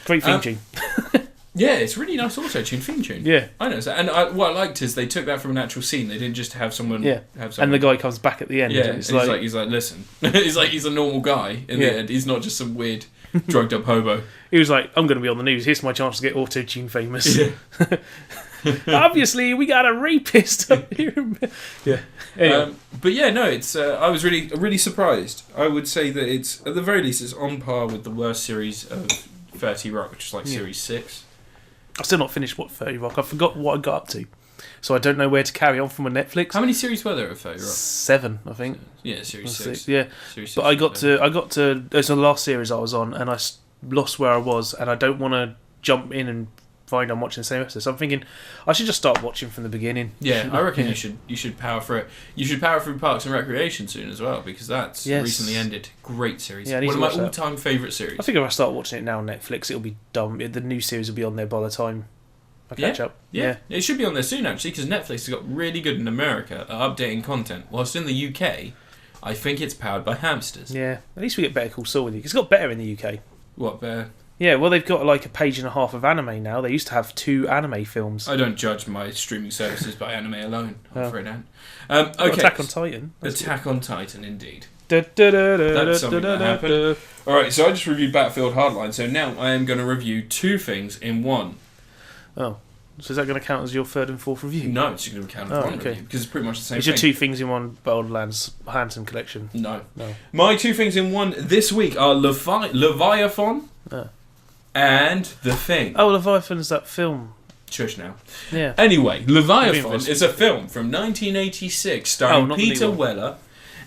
Great theme tune. Yeah, it's really nice auto-tune theme tune. Yeah. I know. And what I liked is they took that from an actual scene. They didn't just have someone... Yeah. And the guy comes back at the end. Yeah, he's like, listen. he's a normal guy in the end. He's not just some weird, drugged up hobo. He was like, I'm going to be on the news. Here's my chance to get auto-tune famous. Yeah. Obviously, we got a rapist up here. Yeah. Anyway. But yeah, no, it's. I was really surprised. I would say that it's, at the very least, it's on par with the worst series of 30 Rock, which is like Series 6. I've still not finished 30 Rock. I forgot what I got up to. So I don't know where to carry on from a Netflix. How many series were there of 30 Rock? 7, I think. Yeah, Series 6. Yeah. Series 6, but I got to. It was the last series I was on, and I lost where I was, and I don't want to jump in and find I'm watching the same episode. So I'm thinking I should just start watching from the beginning. Yeah, I reckon you should power through it. You should power through Parks and Recreation soon as well, because that's recently ended. Great series. Yeah, one of my all-time favourite series. I think if I start watching it now on Netflix, it'll be done. The new series will be on there by the time I catch up. Yeah, it should be on there soon actually, because Netflix has got really good in America at updating content, whilst in the UK, I think it's powered by hamsters. Yeah, at least we get Better Call Saul with you. It's got better in the UK. What, better? Yeah, well, they've got like a page and a half of anime now. They used to have 2 anime films. I don't judge my streaming services by anime alone. I'm afraid okay. Attack on Titan. Attack on Titan, indeed. That's something that happened. Alright, so I just reviewed Battlefield Hardline, so now I am going to review 2 things in one. Oh, so is that going to count as your 3rd and 4th review? No, it's going to count as one review, because it's pretty much the same thing. It's your 2 things in one Borderlands Handsome collection. No. My 2 things in one this week are Leviathan. And The Thing. Oh, Leviathan's that film. Shush now. Yeah. Anyway, Leviathan is a film from 1986 starring Peter Weller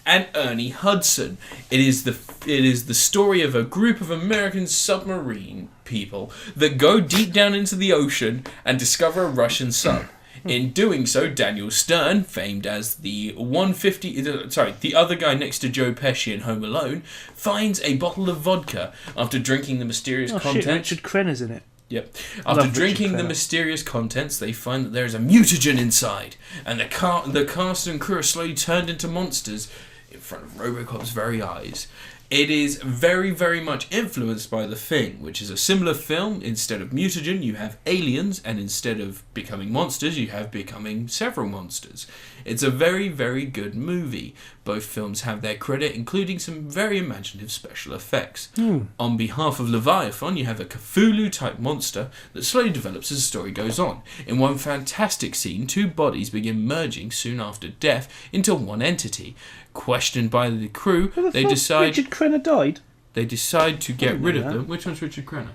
and Ernie Hudson. It is the story of a group of American submarine people that go deep down into the ocean and discover a Russian sub. In doing so, Daniel Stern, famed as the the other guy next to Joe Pesci in Home Alone, finds a bottle of vodka after drinking the mysterious contents. Shit, Richard Crenna's in it. Yep. After drinking the mysterious contents, they find that there is a mutagen inside, and the cast and crew are slowly turned into monsters in front of RoboCop's very eyes. It is very, very much influenced by The Thing, which is a similar film. Instead of mutagen, you have aliens, and instead of becoming monsters, you have becoming several monsters. It's a very, very good movie. Both films have their credit, including some very imaginative special effects. On behalf of Leviathan, you have a Cthulhu-type monster that slowly develops as the story goes on. In one fantastic scene, two bodies begin merging soon after death into one entity. Questioned by the crew, they decide... Richard Crenna died? They decide to get rid of them. Which one's Richard Crenna?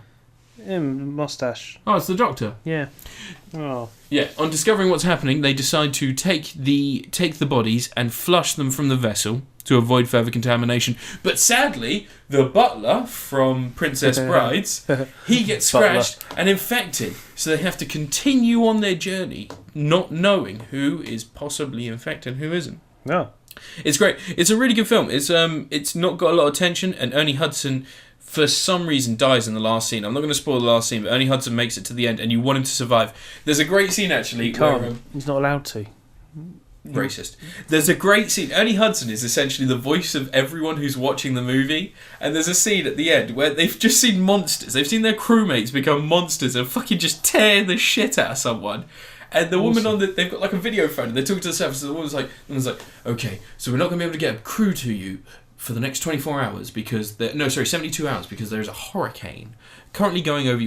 Mustache. Oh, it's the Doctor. Yeah. Oh. Yeah. On discovering what's happening, they decide to take the bodies and flush them from the vessel to avoid further contamination. But sadly, the butler from Princess Brides, he gets scratched and infected. So they have to continue on their journey, not knowing who is possibly infected and who isn't. No. It's great. It's a really good film. It's not got a lot of tension, and Ernie Hudson, for some reason, dies in the last scene. I'm not going to spoil the last scene, but Ernie Hudson makes it to the end, and you want him to survive. There's a great scene, actually. He's not allowed to. Racist. There's a great scene. Ernie Hudson is essentially the voice of everyone who's watching the movie, and there's a scene at the end where they've just seen monsters. They've seen their crewmates become monsters and fucking just tear the shit out of someone. And the woman they've got like a video phone, and they're talking to the surface, and the woman's like, okay, so we're not going to be able to get a crew to you for the next 24 hours because 72 hours because there's a hurricane currently going over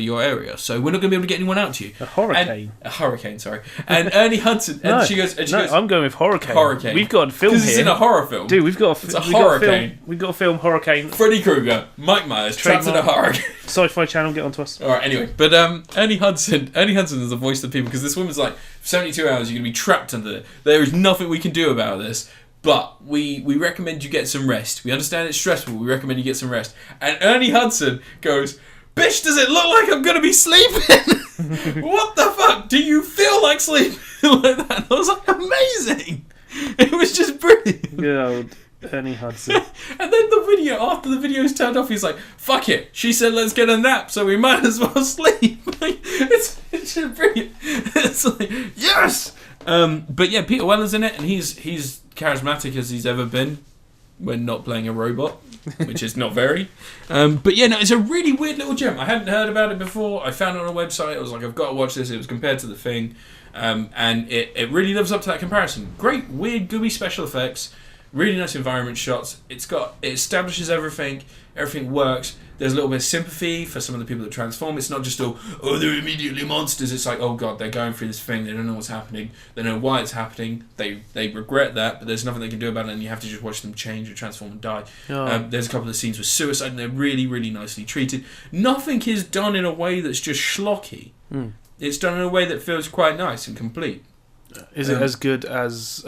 your area, so we're not going to be able to get anyone out to you. A hurricane? A hurricane, sorry. And Ernie Hudson, and she goes, I'm going with hurricane. Hurricane. We've got a film here. Because it's in a horror film. Dude, we've got a hurricane. We've got a film, Hurricane. Freddy Krueger, Mike Myers, trapped in a hurricane. Sci-Fi Channel, get on to us. Alright, anyway. But Ernie Hudson is the voice of the people, because this woman's like, 72 hours, you're going to be trapped under there. There is nothing we can do about this. But we recommend you get some rest. We understand it's stressful. We recommend you get some rest. And Ernie Hudson goes, bitch, does it look like I'm going to be sleeping? What the fuck? Do you feel like sleeping like that? And I was like, amazing. It was just brilliant. Good old Ernie Hudson. And then after the video's turned off, he's like, fuck it. She said, let's get a nap, so we might as well sleep. It's just brilliant. It's like, yes! But yeah, Peter Weller's in it, and he's charismatic as he's ever been when not playing a robot, which is not very. But yeah, no, it's a really weird little gem. I hadn't heard about it before. I found it on a website. I was like, I've got to watch this. It was compared to The Thing. And it really lives up to that comparison. Great, weird, gooey special effects. Really nice environment shots. It establishes everything. Everything works. There's a little bit of sympathy for some of the people that transform. It's not just all, they're immediately monsters. It's like, oh god, they're going through this thing. They don't know what's happening. They know why it's happening. They regret that, but there's nothing they can do about it, and you have to just watch them change and transform and die. Oh. There's a couple of scenes with suicide, and they're really, really nicely treated. Nothing is done in a way that's just schlocky. It's done in a way that feels quite nice and complete. Is it as good as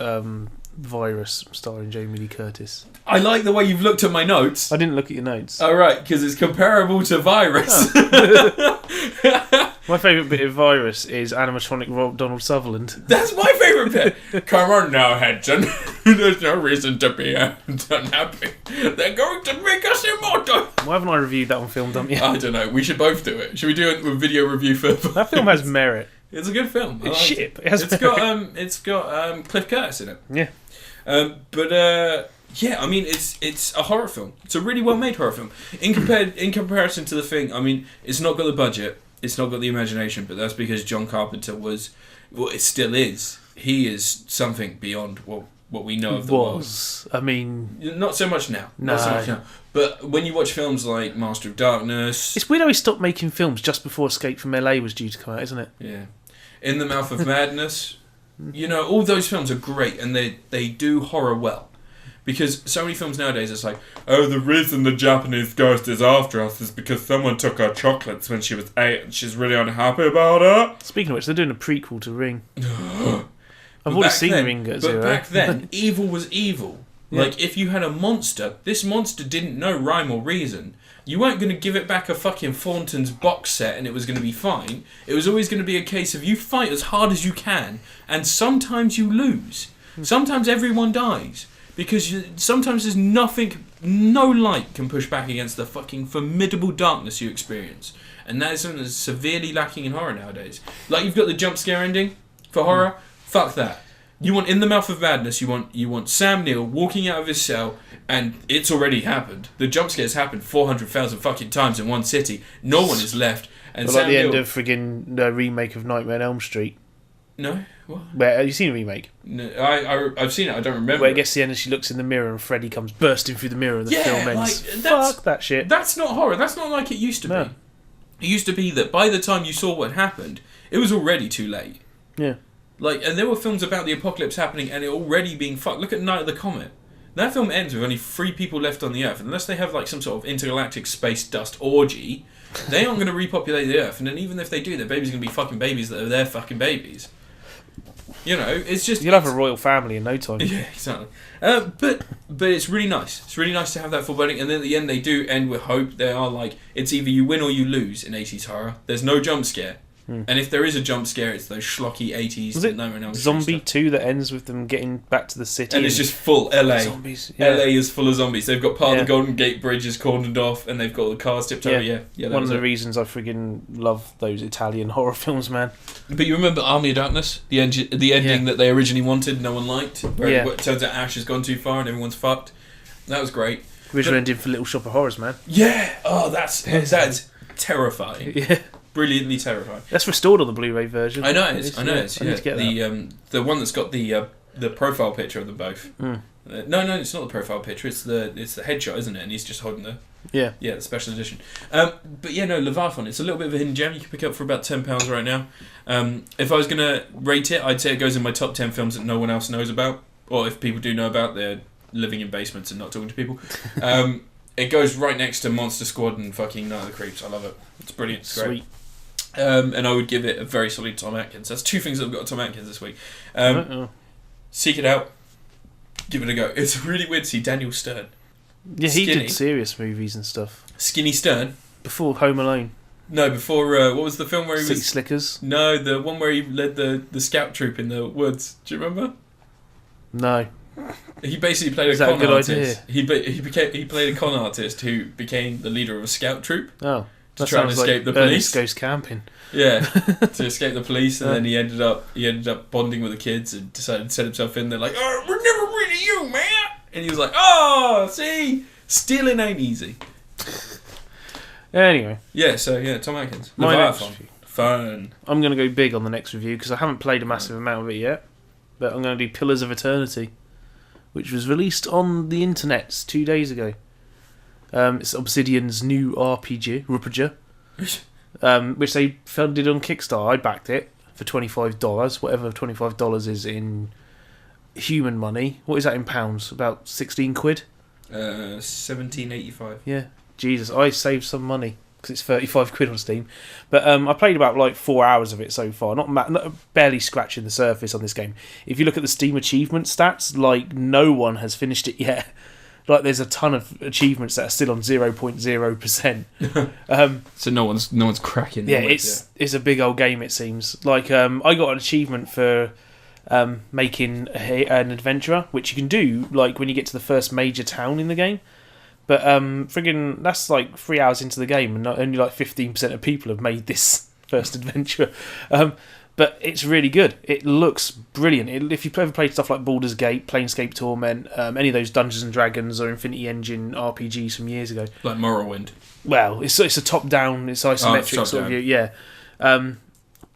Virus starring Jamie Lee Curtis? I like the way you've looked at my notes. I didn't look at your notes. Oh, right, because it's comparable to Virus. Oh. My favourite bit of Virus is animatronic Donald Sutherland. That's my favourite bit. Come on now, Hudson. There's no reason to be unhappy. They're going to make us immortal. Why haven't I reviewed that on Film Dump yet? I don't know. We should both do it. Should we do a video review for that film? Has merit. It's a good film. It's shit. But it's got Cliff Curtis in it. Yeah. Yeah, I mean, it's a horror film. It's a really well-made horror film. In comparison to The Thing, I mean, it's not got the budget, it's not got the imagination, but that's because John Carpenter it still is. He is something beyond what we know of the world. I mean, not so much now. No. Not so much now. But when you watch films like Master of Darkness, it's weird how he stopped making films just before Escape from LA was due to come out, isn't it? Yeah. In the Mouth of Madness, all those films are great, and they do horror well. Because so many films nowadays, it's like, the reason the Japanese ghost is after us is because someone took her chocolates when she was 8 and she's really unhappy about it. Speaking of which, they're doing a prequel to Ring. I've already seen Ring at 0. But back then, evil was evil. Yeah. Like, if you had a monster, this monster didn't know rhyme or reason. You weren't going to give it back a fucking Thornton's box set and it was going to be fine. It was always going to be a case of you fight as hard as you can, and sometimes you lose. Sometimes everyone dies. Because sometimes there's nothing, no light can push back against the fucking formidable darkness you experience. And that is something that's severely lacking in horror nowadays. Like, you've got the jump scare ending for horror. Fuck that. You want In the Mouth of Madness, you want Sam Neill walking out of his cell, and it's already happened. The jump scare's happened 400,000 fucking times in one city. No one is left. And like the end of friggin' the remake of Nightmare on Elm Street. No? What? Where, have you seen the remake? No, I've seen it, I don't remember. Where it gets to the end and she looks in the mirror and Freddy comes bursting through the mirror and the film ends. Fuck that shit. That's not horror. That's not like it used to be. It used to be that by the time you saw what happened, it was already too late. Yeah. Like, and there were films about the apocalypse happening and it already being fucked. Look at Night of the Comet. That film ends with only 3 people left on the Earth. Unless they have like some sort of intergalactic space dust orgy, they aren't going to repopulate the Earth. And then even if they do, their babies are going to be fucking babies that are their fucking babies. You know, it's just... You'll have a royal family in no time. Yeah, exactly. But it's really nice. It's really nice to have that foreboding. And then at the end, they do end with hope. They are like, it's either you win or you lose in 80s horror. There's no jump scare. And if there is a jump scare, it's those schlocky 80s. Was it Zombie 2 that ends with them getting back to the city? And it's just full LA. Zombies. Yeah. LA is full of zombies. They've got part of the Golden Gate Bridge is cordoned off, and they've got all the cars tipped over. Yeah. One of the reasons I friggin' love those Italian horror films, man. But you remember Army of Darkness? The ending that they originally wanted, no one liked. Where it turns out Ash has gone too far and everyone's fucked. That was great. Original ending for Little Shop of Horrors, man. Yeah. Oh, that is terrifying. Yeah. Brilliantly terrifying. That's restored on the Bluray version. I know it is. I need to get that. The one that's got the profile picture of them both. No, it's not the profile picture. It's the headshot, isn't it? And he's just holding the the special edition. But yeah, no, Leviathan. It's a little bit of a hidden gem. You can pick up for about £10 right now. If I was gonna rate it, I'd say it goes in my top 10 films that no one else knows about, or if people do know about, they're living in basements and not talking to people. It goes right next to Monster Squad and fucking Night of the Creeps. I love it. It's brilliant. It's great. Sweet. And I would give it a very solid Tom Atkins. That's 2 things that I've got Tom Atkins this week. Seek it out. Give it a go. It's really weird to see Daniel Stern. Yeah, he did serious movies and stuff. Skinny Stern? Before Home Alone. No, before... what was the film where he City was... Slickers? No, the one where he led the scout troop in the woods. Do you remember? No. He basically played a con artist. He played a con artist who became the leader of a scout troop. Oh. To try and escape the police. Goes camping. Yeah, to escape the police, and then he ended up bonding with the kids and decided to set himself in there like, oh, we're never really you, man. And he was like, oh, see, stealing ain't easy. Anyway. Yeah, so yeah, Tom Atkins. Fun. I'm going to go big on the next review because I haven't played a massive amount of it yet, but I'm going to do Pillars of Eternity, which was released on the internet 2 days ago. It's Obsidian's new RPG, which they funded on Kickstarter. I backed it for $25, whatever $25 is in human money. What is that in pounds? About 16 quid? $17.85. Yeah, Jesus, I saved some money because it's 35 quid on Steam. But I played about like 4 hours of it so far. Not barely scratching the surface on this game. If you look at the Steam achievement stats, like no one has finished it yet. Like there's a ton of achievements that are still on 0.0%. So no one's cracking. Yeah, it's a big old game. It seems like I got an achievement for making an adventurer, which you can do like when you get to the first major town in the game. But friggin' that's like 3 hours into the game, and only like 15% of people have made this first adventure. But it's really good. It looks brilliant. If you've ever played stuff like Baldur's Gate, Planescape Torment, any of those Dungeons and Dragons or Infinity Engine RPGs from years ago, like Morrowind. Well, it's a top-down, it's isometric sort of view. Yeah,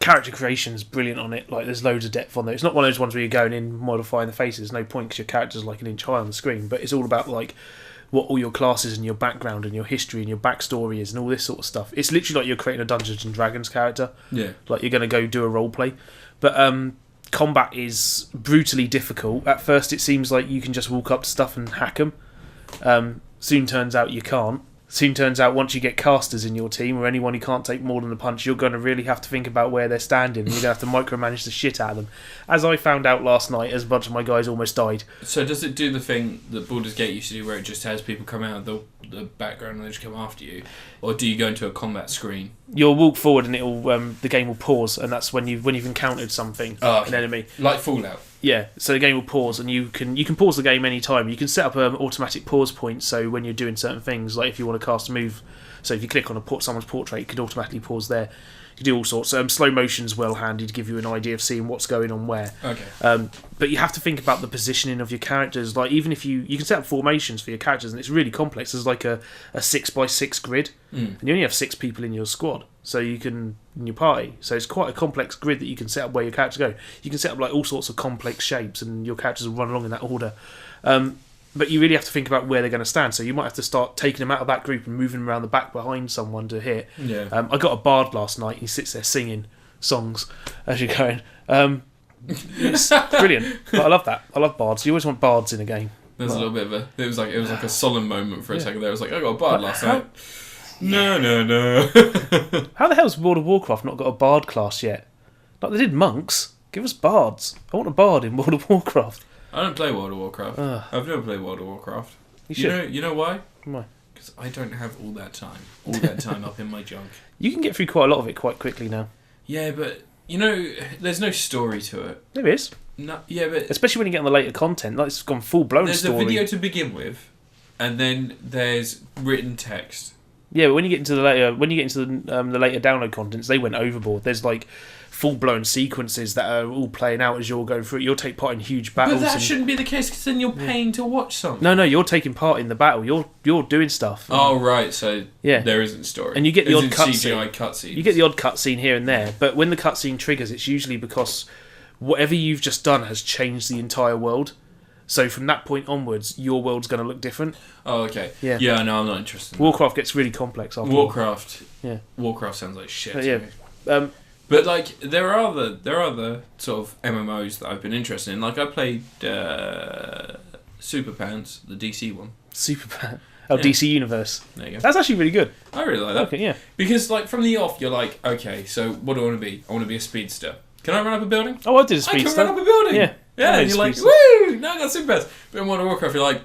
character creation is brilliant on it. Like there's loads of depth on there. It's not one of those ones where you're going in modifying the faces. No point because your character's like an inch high on the screen. But it's all about like what all your classes and your background and your history and your backstory is and all this sort of stuff. It's literally like you're creating a Dungeons and Dragons character. Yeah. Like you're going to go do a role play. But combat is brutally difficult. At first it seems like you can just walk up to stuff and hack them. Soon turns out you can't. soon turns out once you get casters in your team or anyone who can't take more than a punch, you're going to really have to think about where they're standing, and you're going to have to micromanage the shit out of them. As I found out last night, as a bunch of my guys almost died. So does it do the thing that Baldur's Gate used to do, where it just has people come out of the background and they just come after you? Or do you go into a combat screen? You'll walk forward and it'll the game will pause, and that's when you've encountered something, an enemy. Like Fallout. Yeah, so the game will pause, and you can pause the game any time. You can set up an automatic pause point, so when you're doing certain things, like if you want to cast a move, so if you click on someone's portrait, you could automatically pause there. You can do all sorts. Slow motion's well handy to give you an idea of seeing what's going on where. Okay. But you have to think about the positioning of your characters. Like even if you can set up formations for your characters, and it's really complex. There's like a 6x6 grid, and you only have 6 people in your squad, so you can in your party. So it's quite a complex grid that you can set up where your characters go. You can set up like all sorts of complex shapes, and your characters will run along in that order. But you really have to think about where they're going to stand. So you might have to start taking them out of that group and moving them around the back behind someone to hit. Yeah. I got a bard last night. He sits there singing songs as you're going. It's brilliant. But I love that. I love bards. You always want bards in a game. There's a little bit of a... It was like a solemn moment for a second there. It was like, I got a bard last night. No. How the hell's World of Warcraft not got a bard class yet? Like they did monks. Give us bards. I want a bard in World of Warcraft. I don't play World of Warcraft. I've never played World of Warcraft. You should. You know why? Why? Because I don't have all that time. All that time up in my junk. You can get through quite a lot of it quite quickly now. Yeah, but, there's no story to it. There is. No, yeah, but... Especially when you get on the later content. Like, it's gone full-blown story. There's a video to begin with, and then there's written text. Yeah, but when you get into the later download contents, they went overboard. There's like full-blown sequences that are all playing out as you're going through it. You'll take part in huge battles. But that shouldn't be the case, because then you're paying to watch something. No, you're taking part in the battle. You're doing stuff. Oh, right, so yeah. There isn't story. And you get the odd CGI cutscene. You get the odd cutscene here and there, but when the cutscene triggers, it's usually because whatever you've just done has changed the entire world. So from that point onwards, your world's going to look different. Oh, okay. Yeah. Yeah, no, I'm not interested. Warcraft gets really complex after Warcraft. Yeah. Warcraft sounds like shit. Yeah. But like there are other sort of MMOs that I've been interested in. Like I played Super Pants, the DC one. Super Pants. Oh, yeah. DC Universe. There you go. That's actually really good. I really like that. Okay, yeah. Because like from the off, you're like, okay, so what do I want to be? I want to be a speedster. Can I run up a building? Oh, I did a speedster. I can run up a building. Yeah. Yeah, and you're like, woo! Now I got Super Pants. But in World of Warcraft, you're like,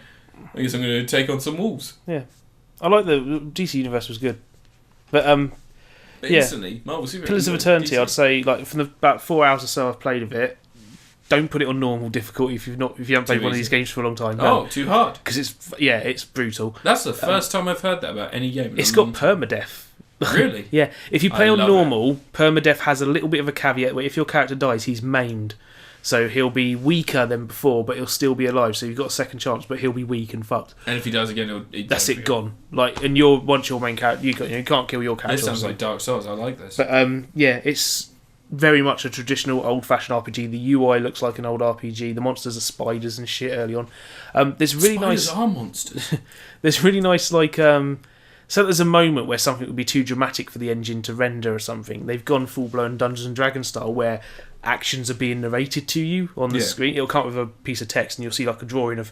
I guess I'm going to take on some wolves. Yeah. I like the DC Universe was good. But instantly, Marvel Super Pillars of Eternity, DC. I'd say, like from the about 4 hours or so I've played of it, don't put it on normal difficulty if you haven't played one of these games for a long time. No. Oh, too hard. Because it's brutal. That's the first time I've heard that about any game. It's got permadeath. Really? Yeah. If you play on normal, permadeath has a little bit of a caveat where if your character dies, he's maimed. So he'll be weaker than before, but he'll still be alive. So you've got a second chance, but he'll be weak and fucked. And if he dies again, that's it, gone. Like, and once your main character, you can't kill your character. This sounds like Dark Souls. I like this. But yeah, it's very much a traditional old-fashioned RPG. The UI looks like an old RPG. The monsters are spiders and shit early on. There's really spiders are monsters. There's really nice like. So there's a moment where something would be too dramatic for the engine to render or something. They've gone full-blown Dungeons and Dragons style where actions are being narrated to you on the screen. It'll come up with a piece of text and you'll see like a drawing of,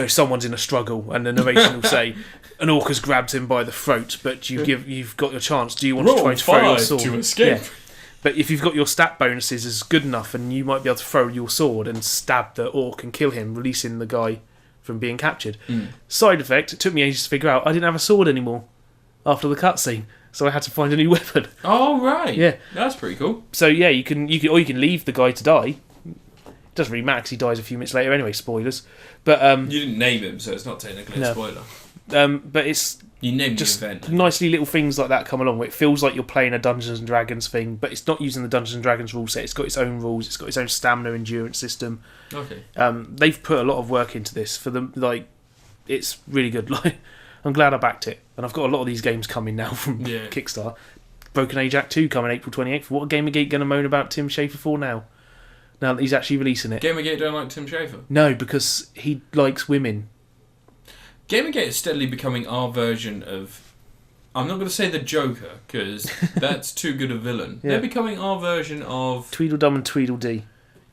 someone's in a struggle and the narration will say, an orc has grabbed him by the throat, but you've got your chance. Do you want to try and throw your sword? To escape. Yeah. But if you've got your stat bonuses as good enough and you might be able to throw your sword and stab the orc and kill him, releasing the guy from being captured. Side effect, it took me ages to figure out I didn't have a sword anymore after the cutscene, so I had to find a new weapon. Oh right, yeah, that's pretty cool. So yeah, you can leave the guy to die. It doesn't really matter because he dies a few minutes later anyway. Spoilers, but you didn't name him, so it's not technically a spoiler. But it's you named just the event. Nicely little things like that come along where it feels like you're playing a Dungeons and Dragons thing, but it's not using the Dungeons and Dragons rule set. It's got its own rules. It's got its own stamina endurance system. Okay. They've put a lot of work into this for them. Like, it's really good. Like, I'm glad I backed it, and I've got a lot of these games coming now from Kickstarter. Broken Age Act 2 coming April 28th. What are Gamergate going to moan about Tim Schafer for now? Now that he's actually releasing it. Gamergate don't like Tim Schafer? No, because he likes women. Gamergate is steadily becoming our version of... I'm not going to say the Joker, because that's too good a villain. Yeah. They're becoming our version of... Tweedledum and Tweedledee.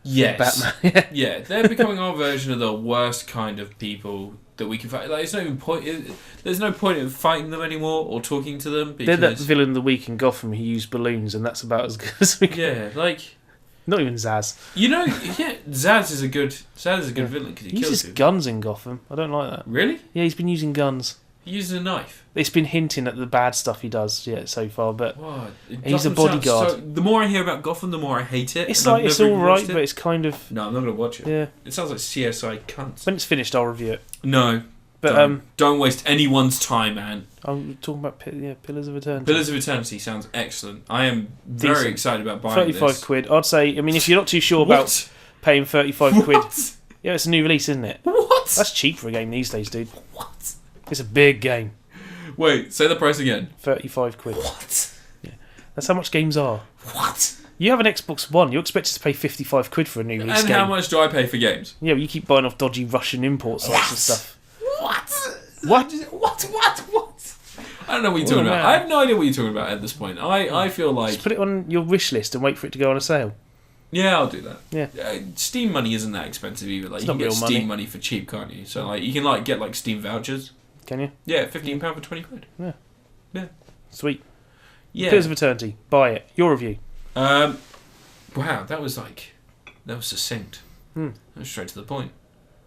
Yes. Batman. Yeah, they're becoming our version of the worst kind of people that we can fight. Like, it's not even point. There's no point in fighting them anymore or talking to them. They're Because, that villain of the week in Gotham who used balloons, and that's about as good as we can. yeah, like Not even Zaz. you know, yeah, Zaz is a good villain because he He kills uses people. guns in Gotham. I don't like that. Really? Yeah, he's been using guns. He uses a knife. It's been hinting at the bad stuff he does so far, but What? He's a Gotham sounds bodyguard. so- the more I hear about Gotham, the more I hate it. it's and I've like it's never all even right, watched it. but it's kind of No, I'm not going to watch it. yeah. It sounds like CSI cunts. When it's finished, I'll review it. No, But don't waste anyone's time, man. I'm talking about Pillars of Eternity. Pillars of Eternity sounds excellent. I am very Decent. excited about buying 35 this. quid. I'd say. I mean, if you're not too sure about paying 35 quid, What? yeah, it's a new release, isn't it? What? That's cheap for a game these days, dude. What? It's a big game. Wait, say the price again. 35 quid. What? That's how much games are. What? You have an Xbox One. You're expected to pay 55 quid for a new release And game. how much do I pay for games? Yeah, but you keep buying off dodgy Russian import sites and stuff. What? What? What? I don't know what you're talking Oh, about. man. I have no idea what you're talking about at this point. I feel like... Just put it on your wish list and wait for it to go on a sale. Yeah, I'll do that. Yeah. Steam money isn't that expensive either. Like, It's you not can get real Steam money. money for cheap, can't you? So like, you can like get like Steam vouchers. Can you? Yeah, £15 for 20 quid. Sweet. Yeah. Pillars of Eternity. Buy it. Your review. Wow, that was succinct. Hmm. That was straight to the point.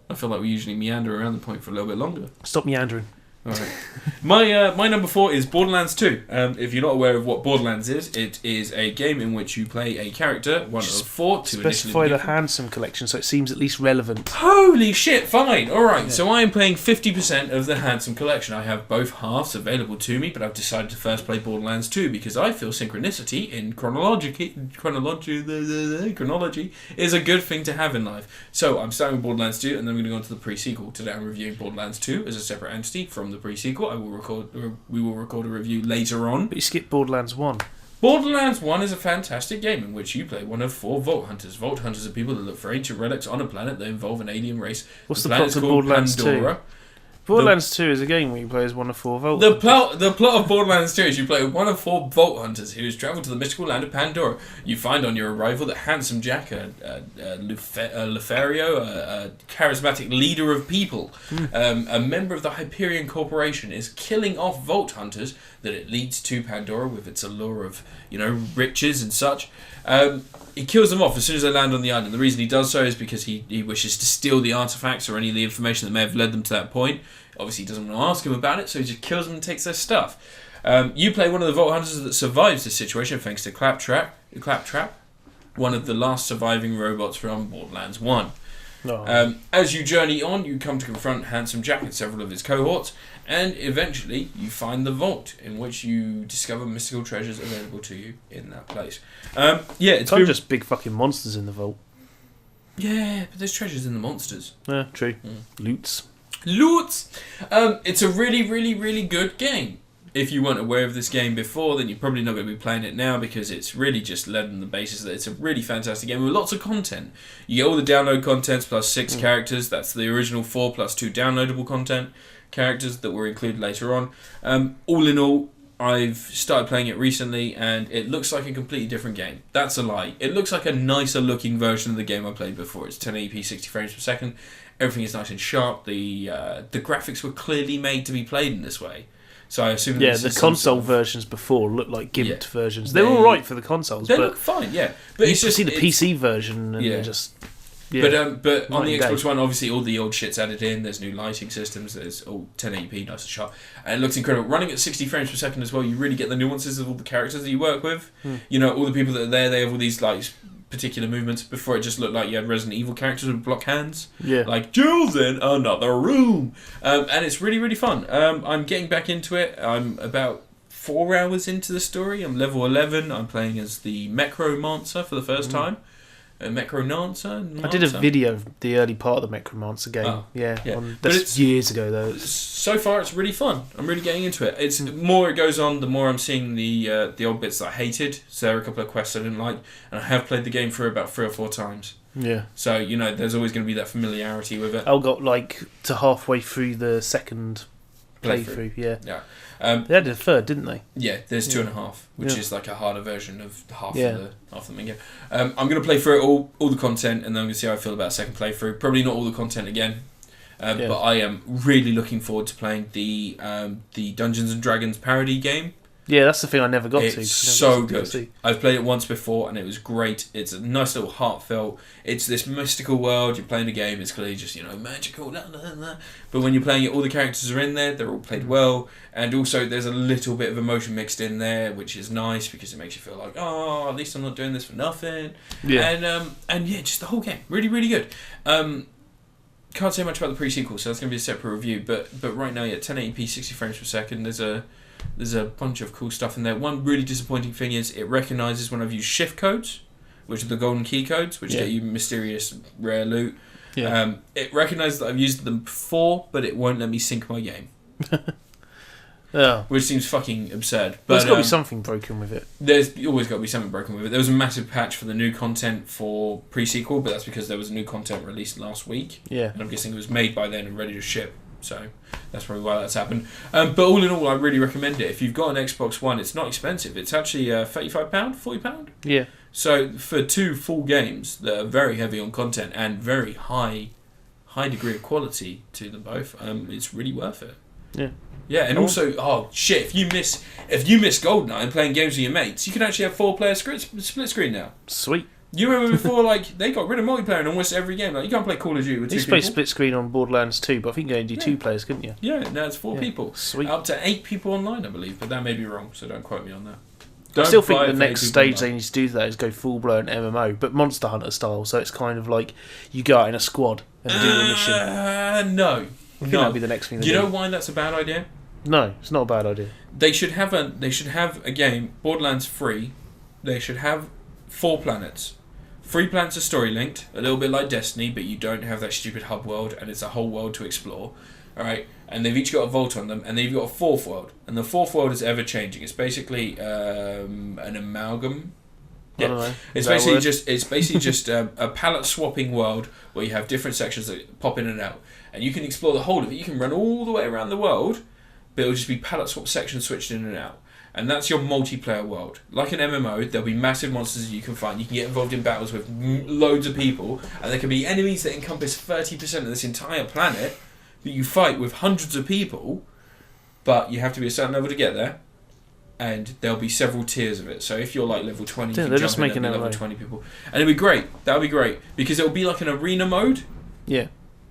I feel like we usually meander around the point for a little bit longer. Stop meandering. All right. My number 4 is Borderlands 2. If you're not aware of what Borderlands is, it is a game in which you play a character, one of 4 to Specify initially the handsome collection so it seems at least relevant. Holy shit, fine. Alright, Yeah. so I am playing 50% of the Handsome Collection. I have both halves available to me, but I've decided to first play Borderlands 2 because I feel synchronicity in chronology is a good thing to have in life. So I'm starting with Borderlands 2 and then I'm going to go on to the pre-sequel. Today I'm reviewing Borderlands 2 as a separate entity from the pre-sequel. We will record a review later on. But you skipped Borderlands 1. Borderlands 1 is a fantastic game in which you play one of 4 Vault Hunters. Vault Hunters are people that look for ancient relics on a planet that involve an alien race. What's the planet's plot of called Borderlands 2? Pandora. Borderlands 2 is a game where you play as one of 4 Vault. The plot of Borderlands 2 is you play one of 4 Vault Hunters who has travelled to the mystical land of Pandora. You find on your arrival that Handsome Jack, Lothario, a charismatic leader of people, a member of the Hyperion Corporation, is killing off Vault Hunters that it leads to Pandora with its allure of, riches and such. He kills them off as soon as they land on the island. The reason he does so is because he wishes to steal the artifacts or any of the information that may have led them to that point. Obviously, he doesn't want to ask him about it, so he just kills them and takes their stuff. You play one of the Vault Hunters that survives this situation thanks to Claptrap, one of the last surviving robots from Borderlands 1. No. As you journey on, you come to confront Handsome Jack and several of his cohorts, and eventually you find the vault in which you discover mystical treasures available to you in that place. It's Some just big fucking monsters in the vault. Yeah, but there's treasures in the monsters. Yeah, true. Loots. It's a really, really, really good game. If you weren't aware of this game before, then you're probably not going to be playing it now because it's really just led on the basis that it's a really fantastic game with lots of content. You get all the download contents plus 6 characters. That's the original 4 plus 2 downloadable content characters that were included later on. All in all, I've started playing it recently and it looks like a completely different game. That's a lie. It looks like a nicer looking version of the game I played before. It's 1080p 60 frames per second. Everything is nice and sharp. The graphics were clearly made to be played in this way. So I assume Yeah, this the is console versions before looked like gimped versions. They- They're all right for the consoles, They but look fine, yeah. But you it's just see the it's- PC version and they're just... Yeah. But on the Night and Xbox day. One, obviously all the old shit's added in. There's new lighting systems. There's all 1080p, nice and sharp, and it looks incredible. Running at 60 frames per second as well, you really get the nuances of all the characters that you work with. All the people that are there, they have all these like particular movements. Before it just looked like you had Resident Evil characters with block hands. Yeah. Like Jules in another room, and it's really really fun. I'm getting back into it. I'm about 4 hours into the story. I'm level 11. I'm playing as the Necromancer for the first time. Necromancer? I did a video of the early part of the Necromancer game. Oh, yeah. But That's it's- years ago, though. So far, it's really fun. I'm really getting into it. It's the more it goes on, the more I'm seeing the old bits that I hated. So there are a couple of quests I didn't like, and I have played the game through about 3 or 4 times. Yeah. So there's always going to be that familiarity with it. I got to halfway through the second playthrough. Yeah. Yeah. They added a third, didn't they? Yeah, there's 2.5, which Yeah. is like a harder version of half Yeah. of the main game. I'm going to play through it all the content, and then I'm going to see how I feel about a second playthrough. Probably not all the content again. But I am really looking forward to playing the Dungeons and Dragons parody game. Yeah, that's the thing I never got to. It's so good. I've played it once before and it was great. It's a nice little heartfelt. It's this mystical world. You're playing a game. It's clearly just magical. But when you're playing it, all the characters are in there. They're all played well, and also there's a little bit of emotion mixed in there, which is nice because it makes you feel like, oh, at least I'm not doing this for nothing. Yeah. And yeah, just the whole game, really, really good. Can't say much about the pre-sequel, so that's going to be a separate review. But right now, 1080p, 60 frames per second. There's a bunch of cool stuff in there. One really disappointing thing is it recognises when I've used shift codes, which are the golden key codes, which get you mysterious rare loot. Yeah. It recognises that I've used them before, but it won't let me sync my game. Yeah. Which seems fucking absurd. But there's got to be something broken with it. There's always got to be something broken with it. There was a massive patch for the new content for pre-sequel, but that's because there was new content released last week. Yeah. And I'm guessing it was made by then and ready to ship. So that's probably why that's happened. But all in all, I really recommend it. If you've got an Xbox One, it's not expensive. It's actually £35, £40. Yeah. So for 2 full games that are very heavy on content and very high degree of quality to them both, it's really worth it. Yeah. Yeah, and also, oh shit, if you miss GoldenEye and playing games with your mates, you can actually have 4-player split screen now. Sweet. You remember before, like, they got rid of multiplayer in almost every game. Like, you can't play Call of Duty with 2 people. You used to play split screen on Borderlands 2, but I think you only do 2 players, couldn't you? Yeah, now it's 4 people. Sweet. Up to 8 people online, I believe, but that may be wrong, so don't quote me on that. I still think the next stage they need to do that is go full-blown MMO, but Monster Hunter style, so it's kind of like you go out in a squad and do a mission. No. I think that'll be the next thing. Do you know why that's a bad idea? No, it's not a bad idea. They should have a game, Borderlands 3. They should have 4 planets. 3 planets are story linked, a little bit like Destiny, but you don't have that stupid hub world, and it's a whole world to explore. All right, and they've each got a vault on them, and they've got a 4th world, and the 4th world is ever changing. It's basically an amalgam. Yeah, it's basically just a palette swapping world where you have different sections that pop in and out, and you can explore the whole of it. You can run all the way around the world, but it'll just be palette swap sections switched in and out. And that's your multiplayer world. Like an MMO, there'll be massive monsters that you can find. You can get involved in battles with loads of people, and there can be enemies that encompass 30% of this entire planet that you fight with hundreds of people, but you have to be a certain level to get there, and there'll be several tiers of it. So if you're like level 20, you can jump in and level 20 people. And it'll be great. That'll be great. Because it'll be like an arena mode. Yeah.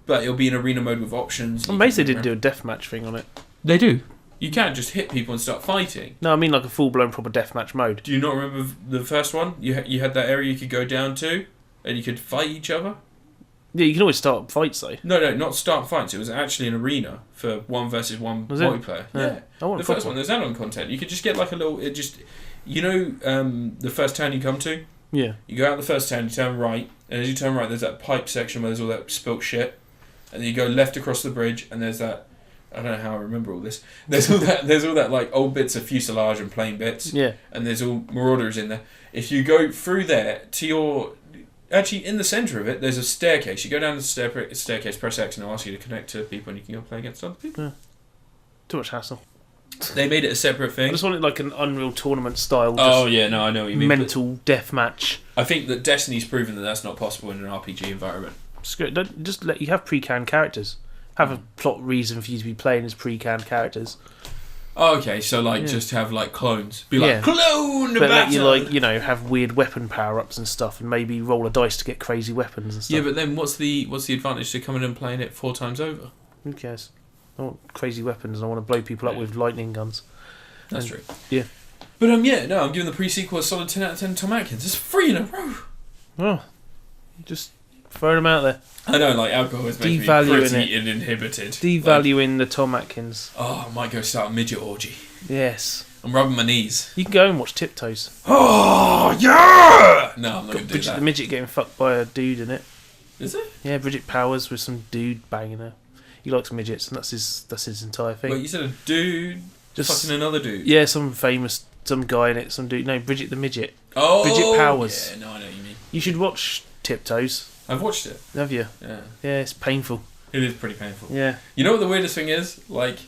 But it'll be an arena mode with options. I'm amazed they didn't do a deathmatch thing on it. They do. You can't just hit people and start fighting. No, I mean like a full-blown proper deathmatch mode. Do you not remember the first one? You had that area you could go down to, and you could fight each other? Yeah, you can always start fights, though. No, not start fights. It was actually an arena for 1 versus 1 multiplayer. Yeah. The first one, there's add-on content. You could just get like a little... the first town you come to? Yeah. You go out the first town, you turn right, and as you turn right, there's that pipe section where there's all that spilt shit. And then you go left across the bridge, and there's that... I don't know how I remember all this. There's all that like old bits of fuselage and plane bits. Yeah. And there's all marauders in there. If you go through there to your... Actually, in the centre of it, there's a staircase. You go down the staircase, press X, and it'll ask you to connect to people, and you can go play against other people. Yeah. Too much hassle. They made it a separate thing. I just wanted like an Unreal Tournament style. Oh, yeah, no, I know what you mean. Mental deathmatch. I think that Destiny's proven that that's not possible in an RPG environment. Don't just let you have pre-canned characters. Have a plot reason for you to be playing as pre-canned characters. Oh, okay, so just have like clones. Be like, clone but battle! Let you have weird weapon power-ups and stuff, and maybe roll a dice to get crazy weapons and stuff. Yeah, but then what's the advantage to coming and playing it 4 times over? Who cares? I want crazy weapons, and I want to blow people up with lightning guns. That's true. Yeah. But I'm giving the pre-sequel a solid 10 out of 10 Tom Atkins. It's 3 in a row. Oh, just throwing them out there. I know, like, alcohol is making me pretty inhibited. Devaluing the Tom Atkins. Oh, I might go start a midget orgy. Yes. I'm rubbing my knees. You can go and watch Tiptoes. Oh, yeah! No, I'm not going to do that. The midget getting fucked by a dude in it. Is it? Yeah, Bridget Powers with some dude banging her. He likes midgets, and that's his entire thing. Wait, you said a dude just fucking another dude? Yeah, some guy in it, some dude. No, Bridget the midget. Oh, Bridget Powers. Yeah, no, I know what you mean. You should watch Tiptoes. I've watched it. Have you? Yeah. Yeah, it's painful. It is pretty painful. Yeah. You know what the weirdest thing is? Like,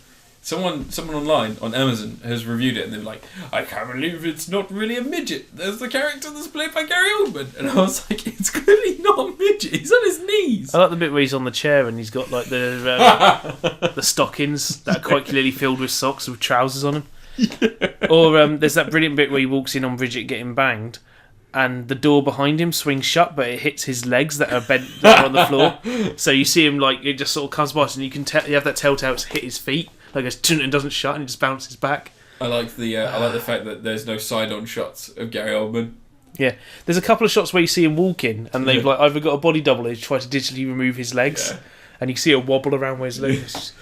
Someone online on Amazon has reviewed it, and they're like, I can't believe it's not really a midget. There's the character that's played by Gary Oldman. And I was like, it's clearly not a midget. He's on his knees. I like the bit where he's on the chair and he's got like the stockings that are quite clearly filled with socks with trousers on them. Yeah. Or there's that brilliant bit where he walks in on Bridget getting banged, and the door behind him swings shut, but it hits his legs that are bent that are on the floor. So you see him like it just sort of comes by, and you can you have that telltale it's hit his feet. Like it and doesn't shut and it just bounces back. I like the fact that there's no side-on shots of Gary Oldman. Yeah, there's a couple of shots where you see him walking and they've like either got a body double or try to digitally remove his legs, and you see a wobble around where his legs.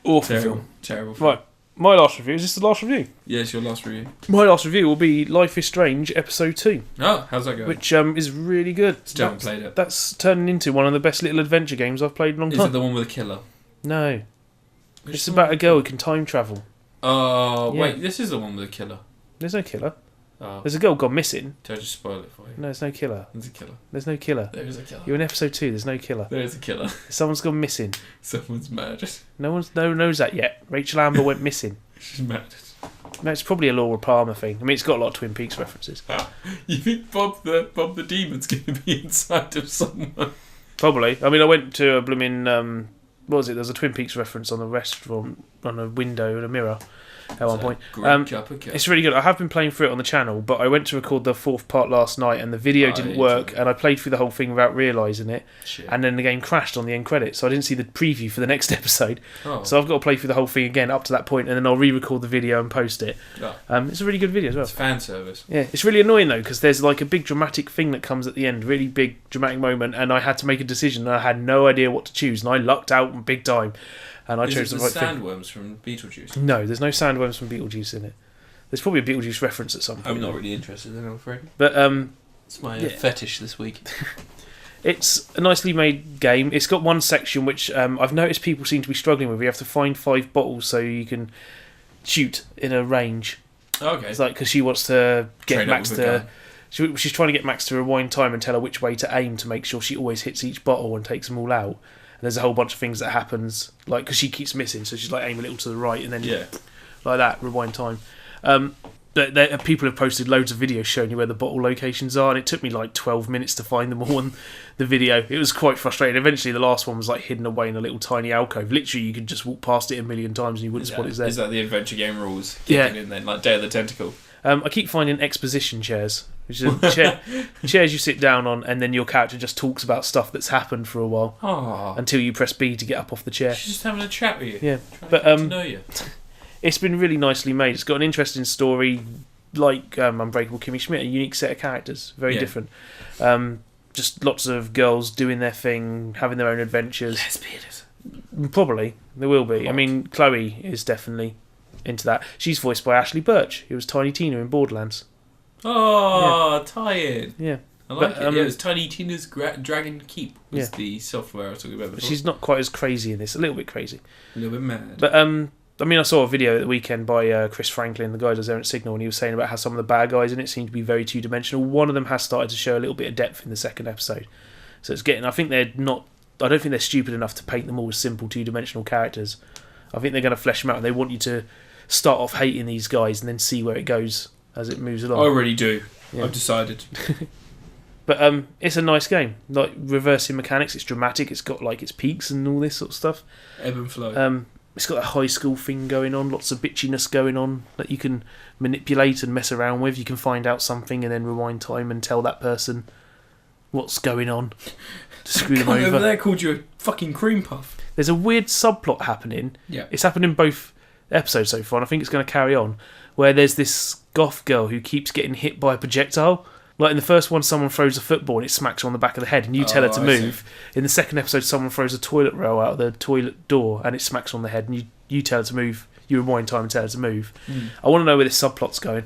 Awful film. Terrible film. Right, my last review. Is this the last review? Yeah, it's your last review. My last review will be Life is Strange Episode 2. Oh, how's that going? Which is really good. Still haven't played it. That's turning into one of the best little adventure games I've played in a long time. Is it the one with a killer? No. It's about a girl who can time travel. Oh, wait, this is the one with a killer. There's no killer. Oh. There's a girl gone missing. Did I just spoil it for you? No, there's no killer. There's a killer. There's no killer. There is a killer. You're in episode 2, there's no killer. There is a killer. Someone's gone missing. Someone's murdered. No one knows that yet. Rachel Amber went missing. She's murdered. No, it's probably a Laura Palmer thing. I mean, it's got a lot of Twin Peaks references. You think Bob the Demon's going to be inside of someone? Probably. I mean, I went to a blooming... what was it? There's a Twin Peaks reference on the restaurant, on a window and a mirror at one point. It's really good. I have been playing through it on the channel, but I went to record the 4th part last night and the video didn't work, and I played through the whole thing without realising it. Shit. And then the game crashed on the end credits, so I didn't see the preview for the next episode. Oh. So I've got to play through the whole thing again up to that point, and then I'll re-record the video and post it. Oh. It's a really good video as well. It's fan service. Yeah, it's really annoying though, because there's like a big dramatic thing that comes at the end, really big dramatic moment, and I had to make a decision and I had no idea what to choose, and I lucked out big time. And I chose the right thing. Sandworms from Beetlejuice? No, there's no sandworms from Beetlejuice in it. There's probably a Beetlejuice reference at some point. I'm not really interested in it, I'm afraid. But it's my fetish this week. It's a nicely made game. It's got one section which I've noticed people seem to be struggling with. You have to find 5 bottles so you can shoot in a range. Okay. It's like because she wants to get Train Max to. She's trying to get Max to rewind time and tell her which way to aim to make sure she always hits each bottle and takes them all out. There's a whole bunch of things that happens, like because she keeps missing, so she's like aim a little to the right and then like that rewind time. But people have posted loads of videos showing you where the bottle locations are, and it took me like 12 minutes to find them all in the video. It was quite frustrating. Eventually, the last one was like hidden away in a little tiny alcove. Literally, you could just walk past it a million times and you wouldn't spot it's there. Is that the adventure game rules kicking in then, like Day of the Tentacle? I keep finding exposition chairs, which is chairs you sit down on, and then your character just talks about stuff that's happened for a while until you press B to get up off the chair. She's just having a chat with you. Yeah, but to know you. It's been really nicely made. It's got an interesting story, like Unbreakable Kimmy Schmidt, a unique set of characters, very different. Just lots of girls doing their thing, having their own adventures. Lesbians. Probably there will be. I mean, Chloe is definitely into that. She's voiced by Ashley Birch, who was Tiny Tina in Borderlands. Oh, tie-in. Yeah. I like it. It was Tiny Tina's Dragon Keep was the software I was talking about before. She's not quite as crazy in this. A little bit crazy. A little bit mad. But I mean, I saw a video at the weekend by Chris Franklin, the guy who does there at Signal, and he was saying about how some of the bad guys in it seem to be very two-dimensional. One of them has started to show a little bit of depth in the second episode. So it's getting... I don't think they're stupid enough to paint them all as simple two-dimensional characters. I think they're going to flesh them out, and they want you to start off hating these guys and then see where it goes as it moves along. I already do. Yeah. I've decided. But it's a nice game. Like, reversing mechanics, it's dramatic, it's got like its peaks and all this sort of stuff. Ebb and flow. It's got a high school thing going on, lots of bitchiness going on that you can manipulate and mess around with. You can find out something and then rewind time and tell that person what's going on to screw them over. Over there called you a fucking cream puff. There's a weird subplot happening. Yeah. It's happened in both episodes so far, and I think it's going to carry on, where there's this goth girl who keeps getting hit by a projectile. Like in the first one, someone throws a football and it smacks her on the back of the head, and you tell her to move. In the second episode, someone throws a toilet roll out of the toilet door and it smacks her on the head, and you tell her to move. You rewind time and tell her to move. I want to know where this subplot's going.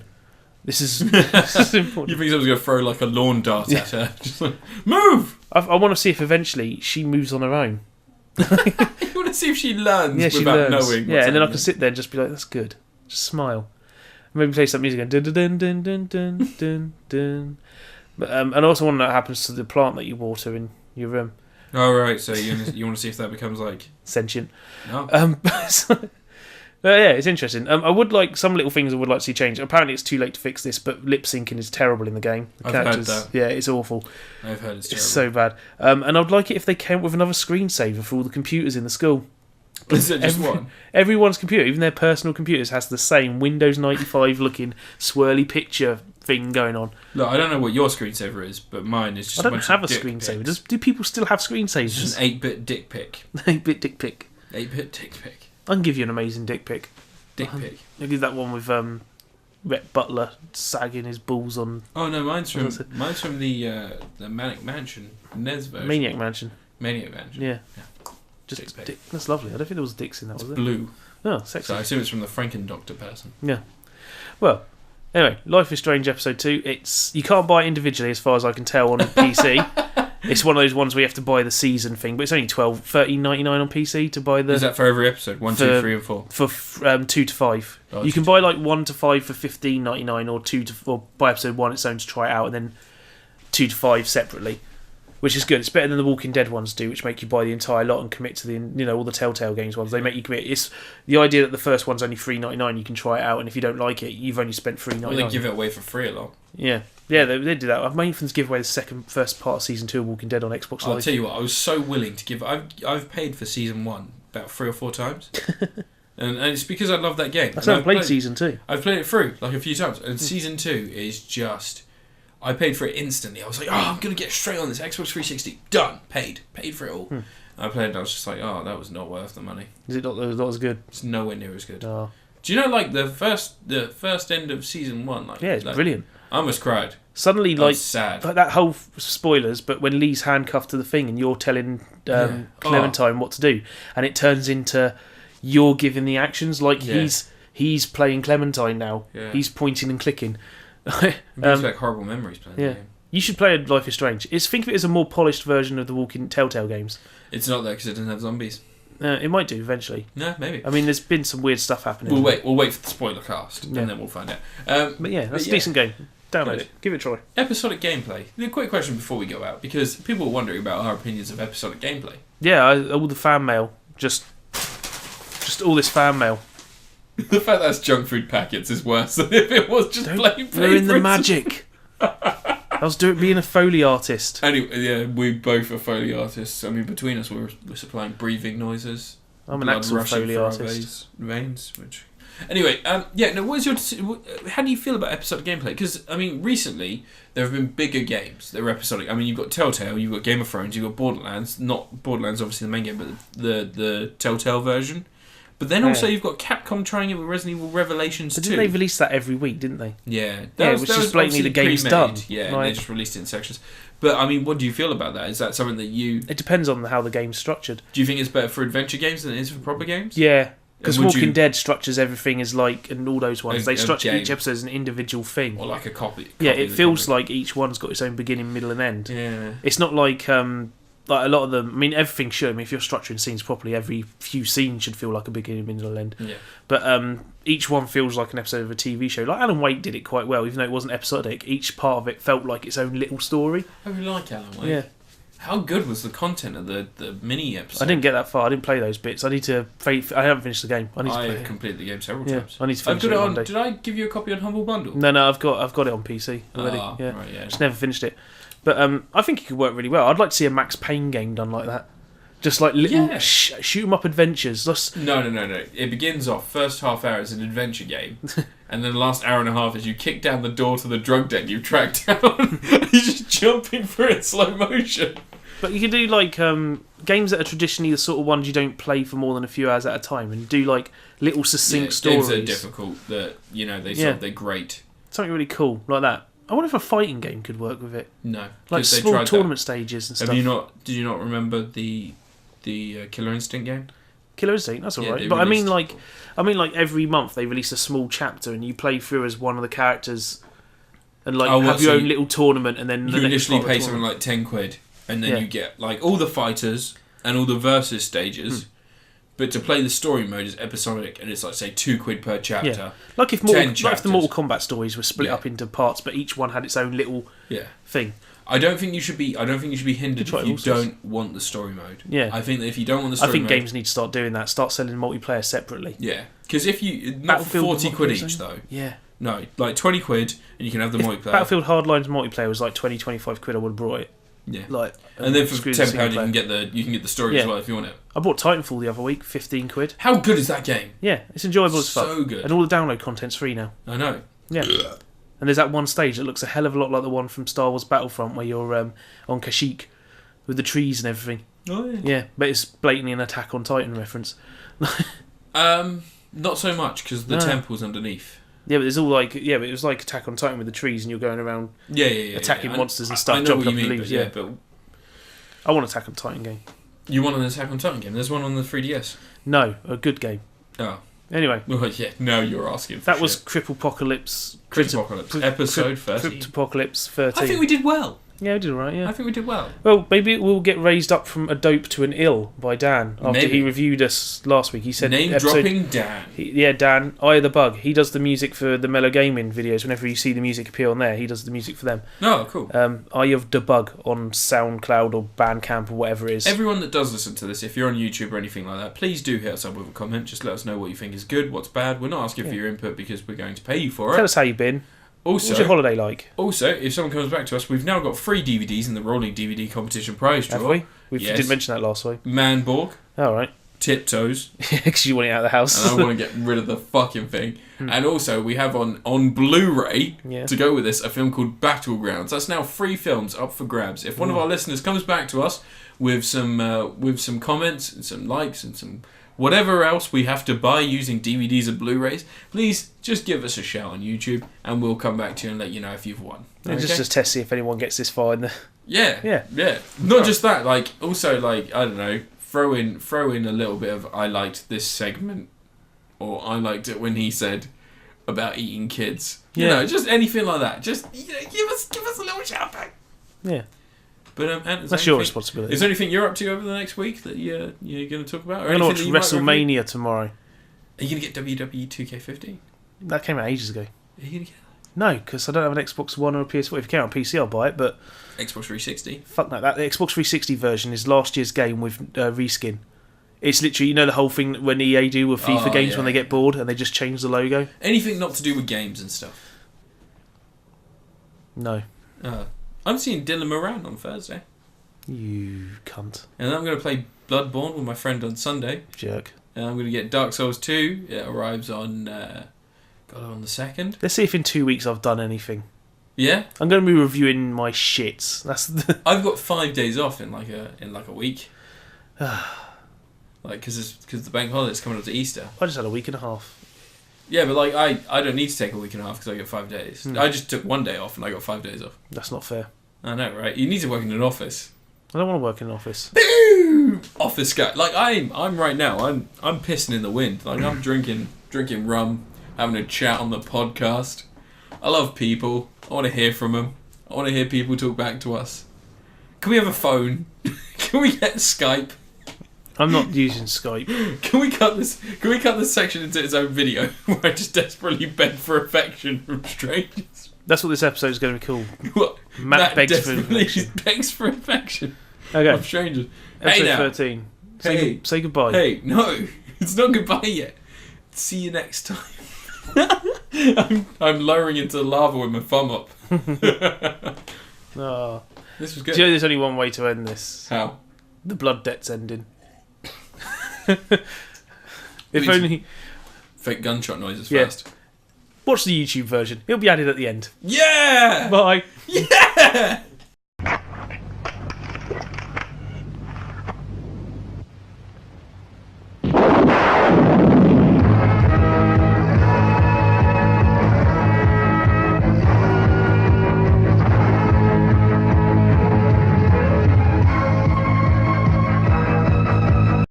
This is important. You think someone's going to throw like a lawn dart at her? Just like, move! I want to see if eventually she moves on her own. You want to see if she learns without knowing. Yeah, and then I can sit there and just be like, that's good. Just smile. Maybe play some music and dun dun dun dun dun dun dun. But and I also want to know what happens to the plant that you water in your room. Oh right, so you want to see if that becomes like sentient. No. But yeah, it's interesting. I would like some little things I would like to see change. Apparently, it's too late to fix this, but lip syncing is terrible in the game. The I've heard that. Yeah, it's awful. I've heard it's terrible. It's so bad. And I'd like it if they came with another screensaver for all the computers in the school. Is it just one? Everyone's computer, even their personal computers, has the same Windows 95 looking swirly picture thing going on. Look, I don't know what your screensaver is, but mine is just. I don't have a screensaver. Do people still have screensavers? It's just an 8-bit dick pic. 8-bit dick pic. 8-bit dick pic. I can give you an amazing dick pic. Dick pic. I'll give that one with Rhett Butler sagging his balls on. Oh no, mine's from the Manic Mansion NES version. Maniac Mansion. Yeah. Just dick. That's lovely. I don't think there was dicks in that, was there? Blue. Oh, sexy. So I assume it's from the Frankendoctor person. Yeah. Well, anyway, Life is Strange Episode 2. You can't buy it individually, as far as I can tell, on PC. It's one of those ones where you have to buy the season thing, but it's only $13.99 on PC to buy the. Is that for every episode? 1, 2, 3, and 4. For 2 to 5. Oh, you can buy like 1 to 5 for $15.99, or 2 to or buy episode 1 its own to try it out, and then 2 to 5 separately, which is good. It's better than the Walking Dead ones do, which make you buy the entire lot and commit to the all the Telltale Games ones. They make you commit. It's the idea that the first one's only $3.99. You can try it out, and if you don't like it, you've only spent $3.99. Well, they give it away for free a lot. Yeah, they do that. My infants give away the first part of season 2 of Walking Dead on Xbox Live. I'll tell you what, I was so willing to give. I've paid for season 1 about 3 or 4 times, and it's because I love that game. I haven't played season 2. I've played it through like a few times, and season 2 is just. I paid for it instantly. I was like, I'm gonna get straight on this Xbox 360. Done. Paid for it all. I played it and I was just like, that was not worth the money. Is it not as good? It's nowhere near as good. Oh. Do you know, like, the first end of season 1? Like, yeah, it's brilliant. I almost cried. Suddenly, I was sad. Like that whole spoilers, but when Lee's handcuffed to the thing and you're telling Clementine what to do, and it turns into you're giving the actions, like he's playing Clementine now. Yeah. He's pointing and clicking. It brings back horrible memories playing the game. You should play Life is Strange. Think of it as a more polished version of the Walking Telltale games. It's not there because it doesn't have zombies. It might do eventually. No, maybe. I mean, there's been some weird stuff happening. We'll wait for the spoiler cast, and then we'll find out. But yeah, that's a decent game. Download it. Give it a try. Episodic gameplay. A quick question before we go out, because people are wondering about our opinions of episodic gameplay. Yeah, all the fan mail. Just all this fan mail. The fact that's junk food packets is worse than if it was just plain paper. We're in the magic. I was being a Foley artist. Anyway, yeah, we both are Foley artists. I mean, between us, we're supplying breathing noises. I'm an actual Foley artist. Veins, which... Anyway, what is your... How do you feel about episodic gameplay? Because, I mean, recently, there have been bigger games that are episodic. I mean, you've got Telltale, you've got Game of Thrones, you've got Borderlands. Not Borderlands, obviously, the main game, but the Telltale version. But then also you've got Capcom trying it with Resident Evil Revelations 2. Didn't they release that every week, didn't they? Yeah. Which is blatantly the game's done. Yeah, and they just released it in sections. But, I mean, what do you feel about that? Is that something that you... It depends on how the game's structured. Do you think it's better for adventure games than it is for proper games? Yeah. Because Walking Dead structures everything as like, and all those ones, they structure each episode as an individual thing. Or like a copy yeah, it feels like each one's got its own beginning, middle and end. Yeah. It's not like a lot of them, I mean, everything should. I mean, if you're structuring scenes properly, every few scenes should feel like a beginning, middle and end. Yeah. But each one feels like an episode of a TV show. Like Alan Wake did it quite well, even though it wasn't episodic. Each part of it felt like its own little story. I really like Alan Wake. Yeah. How good was the content of the mini episode? I didn't get that far. I didn't play those bits. I haven't finished the game. I completed the game several times. I need to finish it one day. Did I give you a copy on Humble Bundle? No, I've got it on PC already. Right, yeah. Just never finished it. But I think it could work really well. I'd like to see a Max Payne game done like that. Just like little shoot 'em up adventures. No. It begins off first half hour as an adventure game, and then the last hour and a half is you kick down the door to the drug den you've tracked down. You're just jumping through it in slow motion. But you can do like games that are traditionally the sort of ones you don't play for more than a few hours at a time, and do like little succinct stories. Games that are difficult, that they're great. Something really cool like that. I wonder if a fighting game could work with it. No, like small tournament stages and stuff. Did you not remember the Killer Instinct game? Killer Instinct, that's alright. But I mean like every month they release a small chapter and you play through as one of the characters, and like have your own little tournament, and then you initially pay something like £10, and then you get like all the fighters and all the versus stages. But to play the story mode is episodic, and it's like, say, £2 per chapter. Yeah. Like if the Mortal Kombat stories were split up into parts, but each one had its own little thing. I don't think you should be hindered try if you all sorts. don't want the story mode. Yeah. I think that if you don't want the story I think mode, games need to start doing that. Start selling multiplayer separately. yeah, because if you not for Battlefield 40 quid multiplayer, each though. Yeah. No, like 20 quid and you can have the multiplayer. Battlefield Hardline's multiplayer was like 20, 25 quid. I would have brought it. Yeah. Like, and then for screw the £10 single you player. can get the story as well if you want it. I bought Titanfall the other week, 15 quid. How good is that game? Yeah, it's enjoyable as fuck. So good. And all the download content's free now. I know. Yeah. And there's that one stage that looks a hell of a lot like the one from Star Wars Battlefront where you're on Kashyyyk with the trees and everything. Oh yeah. Yeah, but it's blatantly an Attack on Titan reference. Not so much because the temple's underneath. Yeah, but there's all like but it was like Attack on Titan with the trees and you're going around attacking monsters and stuff, jumping up the leaves. Yeah, but I want an Attack on Titan game. You want an Attack on Titan game? There's one on the 3DS. No, a good game. Oh. Anyway. Well, yeah, now you're asking for that was Critapocalypse. Episode 13. Critapocalypse 13. I think we did well. Yeah, we did alright, yeah. I think we did well. Well, maybe it will get raised up from a dope to an ill by Dan after Maybe. he reviewed us last week. He said Name-dropping Dan. Dan, Eye of the Bug. He does the music for the Mellow Gaming videos. Whenever you see the music appear on there, he does the music for them. Oh, cool. Eye of the Bug on SoundCloud or Bandcamp or whatever it is. Everyone that does listen to this, if you're on YouTube or anything like that, please do hit us up with a comment. Just let us know what you think is good, what's bad. We're not asking for your input because we're going to pay you for it. Tell us how you've been. Also, what's your holiday like? Also, if someone comes back to us, we've now got 3 DVDs in the rolling DVD competition prize draw. Have we? We didn't mention that last week. Manborg. All right. Tiptoes. Because you want it out of the house. And I want to get rid of the fucking thing. And also, we have on Blu-ray, to go with this, a film called Battlegrounds. That's now 3 films up for grabs. If one of our listeners comes back to us with some comments and some likes and some whatever else we have to buy using DVDs and Blu-rays, please just give us a shout on YouTube and we'll come back to you and let you know if you've won. Okay? Just test see if anyone gets this far in the... Yeah. Not just that, like, also, like, I don't know, throw in a little bit of I liked this segment, or I liked it when he said about eating kids. You know, just anything like that. Just give us a little shout back. Yeah. But that's your responsibility. Is there anything you're up to over the next week that you're going to talk about? I'm going to watch WrestleMania tomorrow. Are you going to get WWE 2K15? That came out ages ago. Are you going to get that? No, because I don't have an Xbox One or a PS4. If you count on PC, I'll buy it, but... Xbox 360? Fuck no, that the Xbox 360 version is last year's game with reskin. It's literally, the whole thing when EA do with FIFA games when they get bored and they just change the logo. Anything not to do with games and stuff? No. I'm seeing Dylan Moran on Thursday. You cunt. And I'm going to play Bloodborne with my friend on Sunday. Jerk. And I'm going to get Dark Souls 2. It arrives on the 2nd. Let's see if in 2 weeks I've done anything. Yeah? I'm going to be reviewing my shits. I've got 5 days off in like a week. Like, because the bank holiday's coming up to Easter. I just had a week and a half. Yeah, but like I don't need to take a week and a half because I get 5 days. I just took 1 day off and I got 5 days off. That's not fair. I know, right? You need to work in an office. I don't want to work in an office. Boom! Office guy. Like I'm right now. I'm pissing in the wind. Like I'm drinking rum, having a chat on the podcast. I love people. I want to hear from them. I want to hear people talk back to us. Can we have a phone? Can we get Skype? I'm not using Skype. Can we cut this section into its own video where I just desperately beg for affection from strangers? That's what this episode is going to be called. What? Matt begs for affection. Begs for affection. Okay. From strangers. Episode 13. Say goodbye. Hey, no. It's not goodbye yet. See you next time. I'm lowering into the lava with my thumb up. Oh. This was good. Do you know there's only one way to end this? How? The blood debt's ending. If only... Fake gunshot noises first. Watch the YouTube version. It'll be added at the end. Yeah! Bye. Yeah!